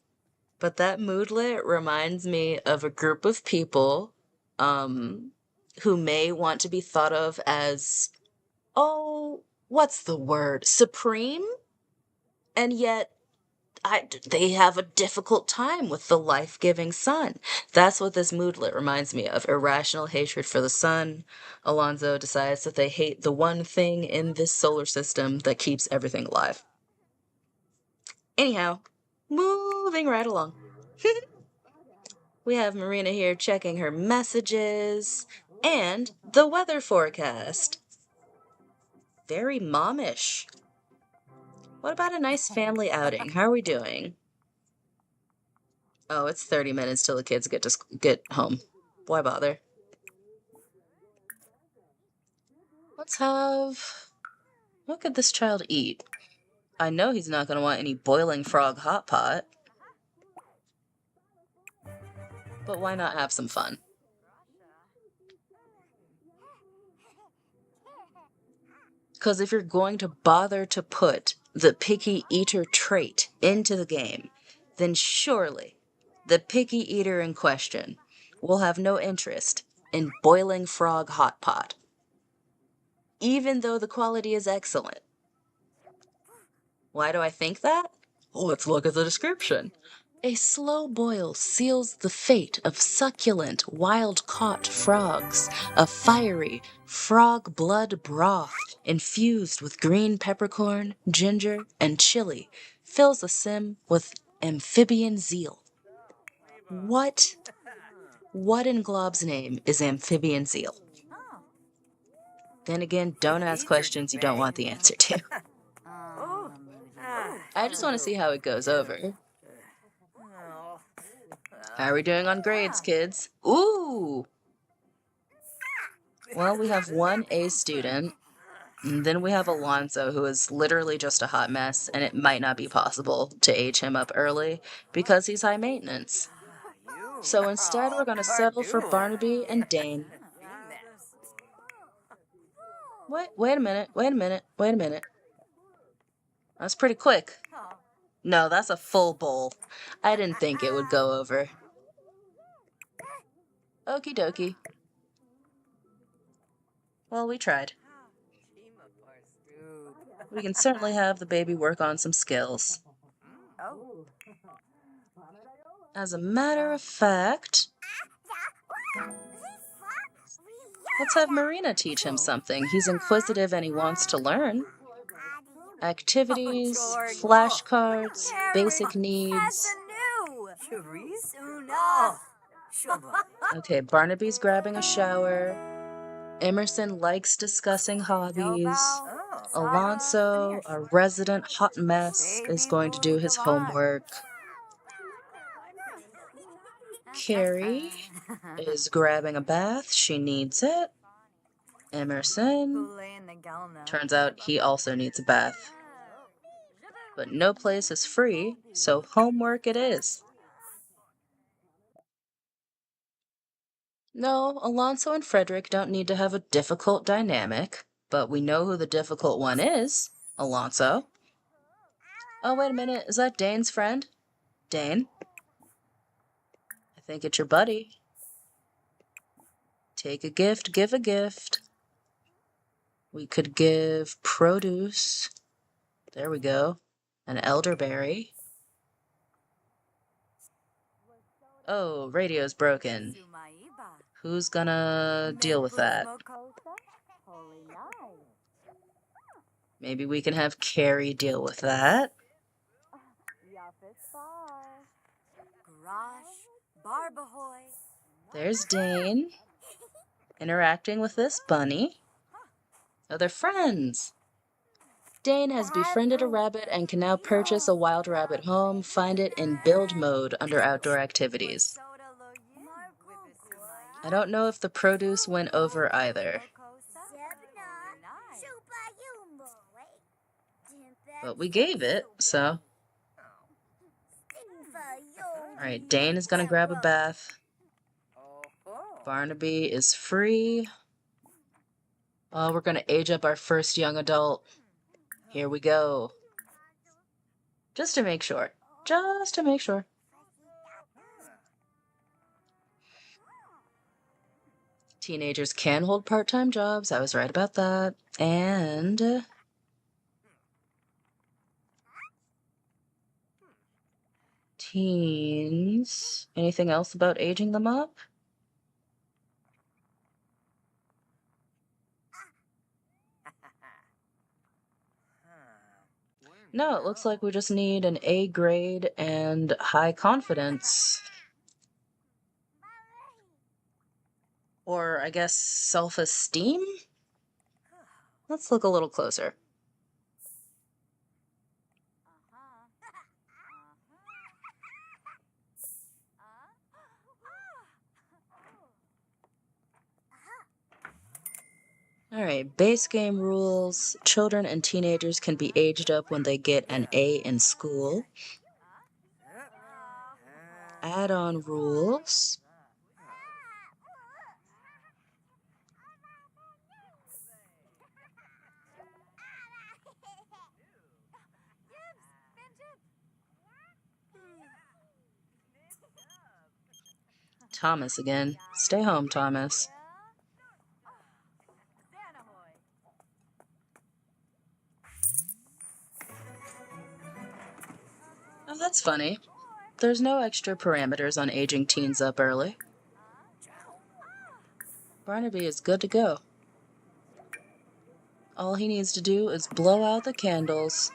But that moodlet reminds me of a group of people, who may want to be thought of as, oh, what's the word? Supreme? And yet, they have a difficult time with the life-giving sun. That's what this moodlet reminds me of. Irrational hatred for the sun. Alonso decides that they hate the one thing in this solar system that keeps everything alive. Anyhow, moving right along. We have Marina here checking her messages and the weather forecast. Very momish. What about a nice family outing? How are we doing? Oh, it's 30 minutes till the kids get home. Why bother? Let's have... What could this child eat? I know he's not going to want any boiling frog hot pot. But why not have some fun? Because if you're going to bother to put the picky eater trait into the game, then surely the picky eater in question will have no interest in boiling frog hot pot, even though the quality is excellent. Why do I think that? Let's look at the description. A slow boil seals the fate of succulent wild-caught frogs. A fiery frog blood broth infused with green peppercorn, ginger, and chili fills the sim with amphibian zeal. What in Glob's name is amphibian zeal? Then again, don't ask questions you don't want the answer to. I just want to see how it goes over. How are we doing on grades, kids? Ooh! Well, we have one A student, and then we have Alonso, who is literally just a hot mess, and it might not be possible to age him up early because he's high maintenance. So instead, we're going to settle for Barnaby and Dane. Wait a minute. That's pretty quick. No, that's a full bowl. I didn't think it would go over. Okie dokie. Well, we tried. We can certainly have the baby work on some skills. As a matter of fact, let's have Marina teach him something. He's inquisitive and he wants to learn. Activities, flashcards, basic needs. Okay, Barnaby's grabbing a shower. Emerson likes discussing hobbies. Alonso, a resident hot mess, is going to do his homework. Carrie is grabbing a bath. She needs it. Emerson. Turns out he also needs a bath. But no place is free, so homework it is. No, Alonso and Frederick don't need to have a difficult dynamic, but we know who the difficult one is. Alonso. Oh, wait a minute. Is that Dane's friend? Dane? I think it's your buddy. Take a gift, give a gift. We could give produce. There we go. An elderberry. Oh, radio's broken. Who's gonna deal with that? Maybe we can have Carrie deal with that. There's Dane, interacting with this bunny. Oh, they're friends. Dane has befriended a rabbit and can now purchase a wild rabbit home. Find it in build mode under outdoor activities. I don't know if the produce went over either. But we gave it, so. Alright, Dane is gonna grab a bath. Barnaby is free. Oh, we're gonna age up our first young adult. Here we go. Just to make sure. Just to make sure. Teenagers can hold part-time jobs. I was right about that. And teens. Anything else about aging them up? No, it looks like we just need an A grade and high confidence. Or, I guess, self-esteem? Let's look a little closer. Alright, base game rules. Children and teenagers can be aged up when they get an A in school. Add-on rules. Thomas again. Stay home, Thomas. Oh, that's funny. There's no extra parameters on aging teens up early. Barnaby is good to go. All he needs to do is blow out the candles.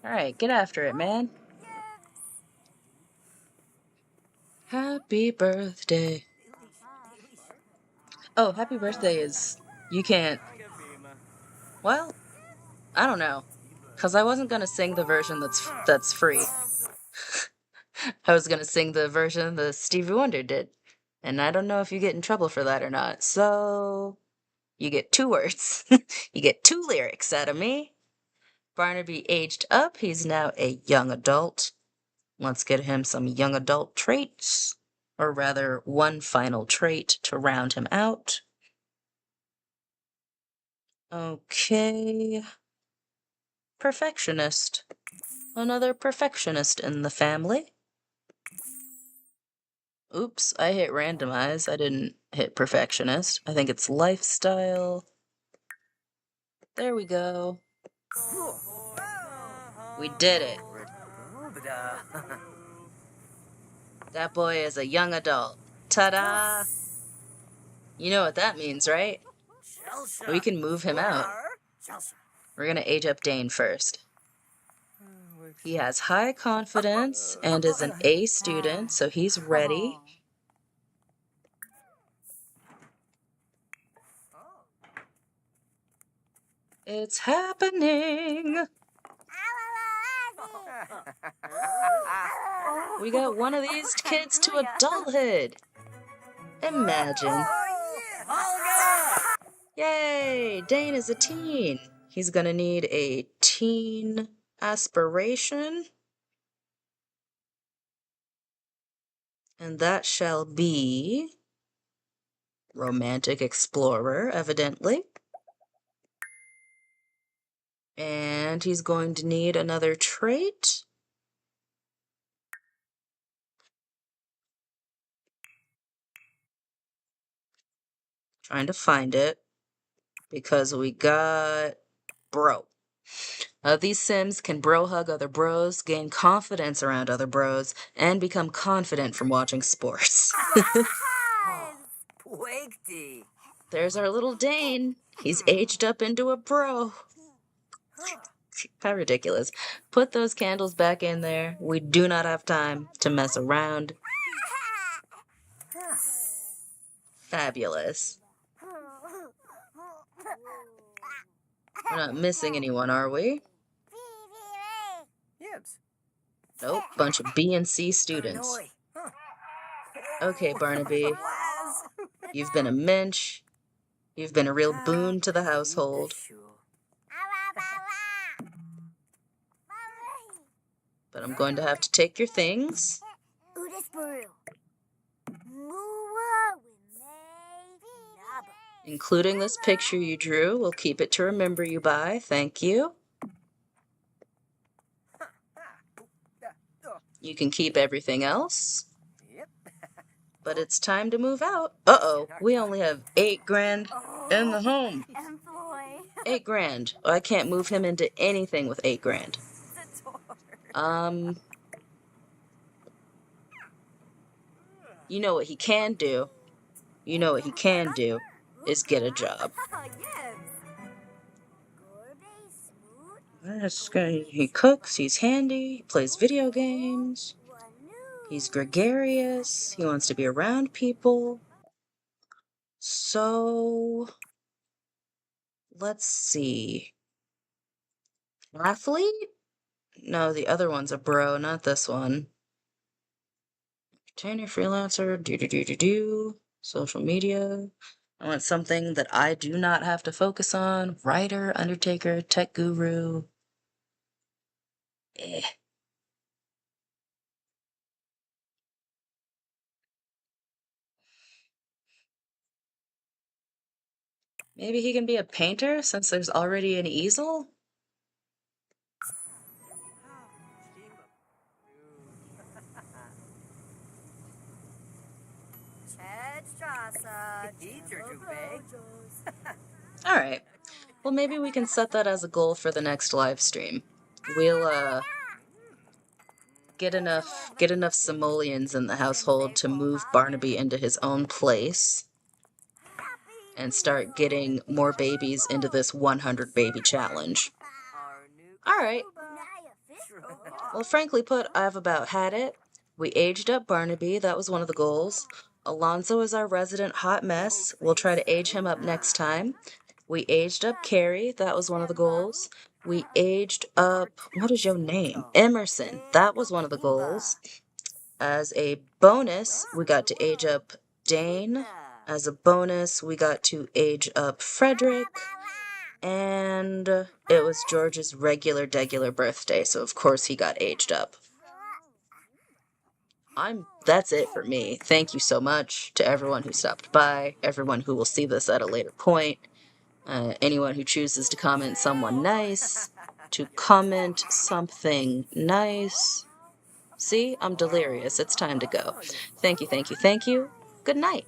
Alright, get after it, man. Happy birthday. Oh, happy birthday is... You can't... Well, I don't know. Because I wasn't going to sing the version that's free. I was going to sing the version that Stevie Wonder did. And I don't know if you get in trouble for that or not. So you get 2 words. You get 2 lyrics out of me. Barnaby aged up. He's now a young adult. Let's get him some young adult traits. Or rather, one final trait to round him out. Okay. Perfectionist. Another perfectionist in the family. Oops, I hit randomize. I didn't hit perfectionist. I think it's lifestyle. There we go. We did it. That boy is a young adult. Ta-da! You know what that means, right? We can move him out. We're gonna age up Dane first. He has high confidence and is an A student, so he's ready. It's happening! We got one of these kids to adulthood! Imagine. Yay! Dane is a teen. He's gonna need a teen aspiration. And that shall be romantic explorer, evidently. And he's going to need another trait. Trying to find it because we got bro. These Sims can bro hug other bros, gain confidence around other bros, and become confident from watching sports. There's our little Dane. He's aged up into a bro. How ridiculous. Put those candles back in there. We do not have time to mess around. Fabulous. We're not missing anyone, are we? Nope, bunch of B and C students. Okay, Barnaby. You've been a mensch. You've been a real boon to the household. But I'm going to have to take your things. Including this picture you drew. We'll keep it to remember you by. Thank you. You can keep everything else. But it's time to move out. Uh-oh, we only have 8 grand in the home. 8 grand. Oh, I can't move him into anything with 8 grand. You know what he can do? You know what he can do is get a job. He cooks, he's handy, he plays video games, he's gregarious, he wants to be around people. So, let's see. Athlete? No, the other one's a bro, not this one. Entertainer, freelancer, social media. I want something that I do not have to focus on. Writer, undertaker, tech guru. Maybe he can be a painter since there's already an easel? Alright. Well, maybe we can set that as a goal for the next live stream. We'll, get enough simoleons in the household to move Barnaby into his own place and start getting more babies into this 100 baby challenge. Alright. Well, frankly put, I've about had it. We aged up Barnaby, that was one of the goals. Alonzo is our resident hot mess. We'll try to age him up next time. We aged up Carrie, that was one of the goals. We aged up. What is your name? Emerson. That was one of the goals. As a bonus, we got to age up Dane. As a bonus, we got to age up Frederick. And it was George's regular birthday, so of course he got aged up. That's it for me. Thank you so much to everyone who stopped by, everyone who will see this at a later point, anyone who chooses to comment someone nice, to comment something nice. See, I'm delirious. It's time to go. Thank you. Good night.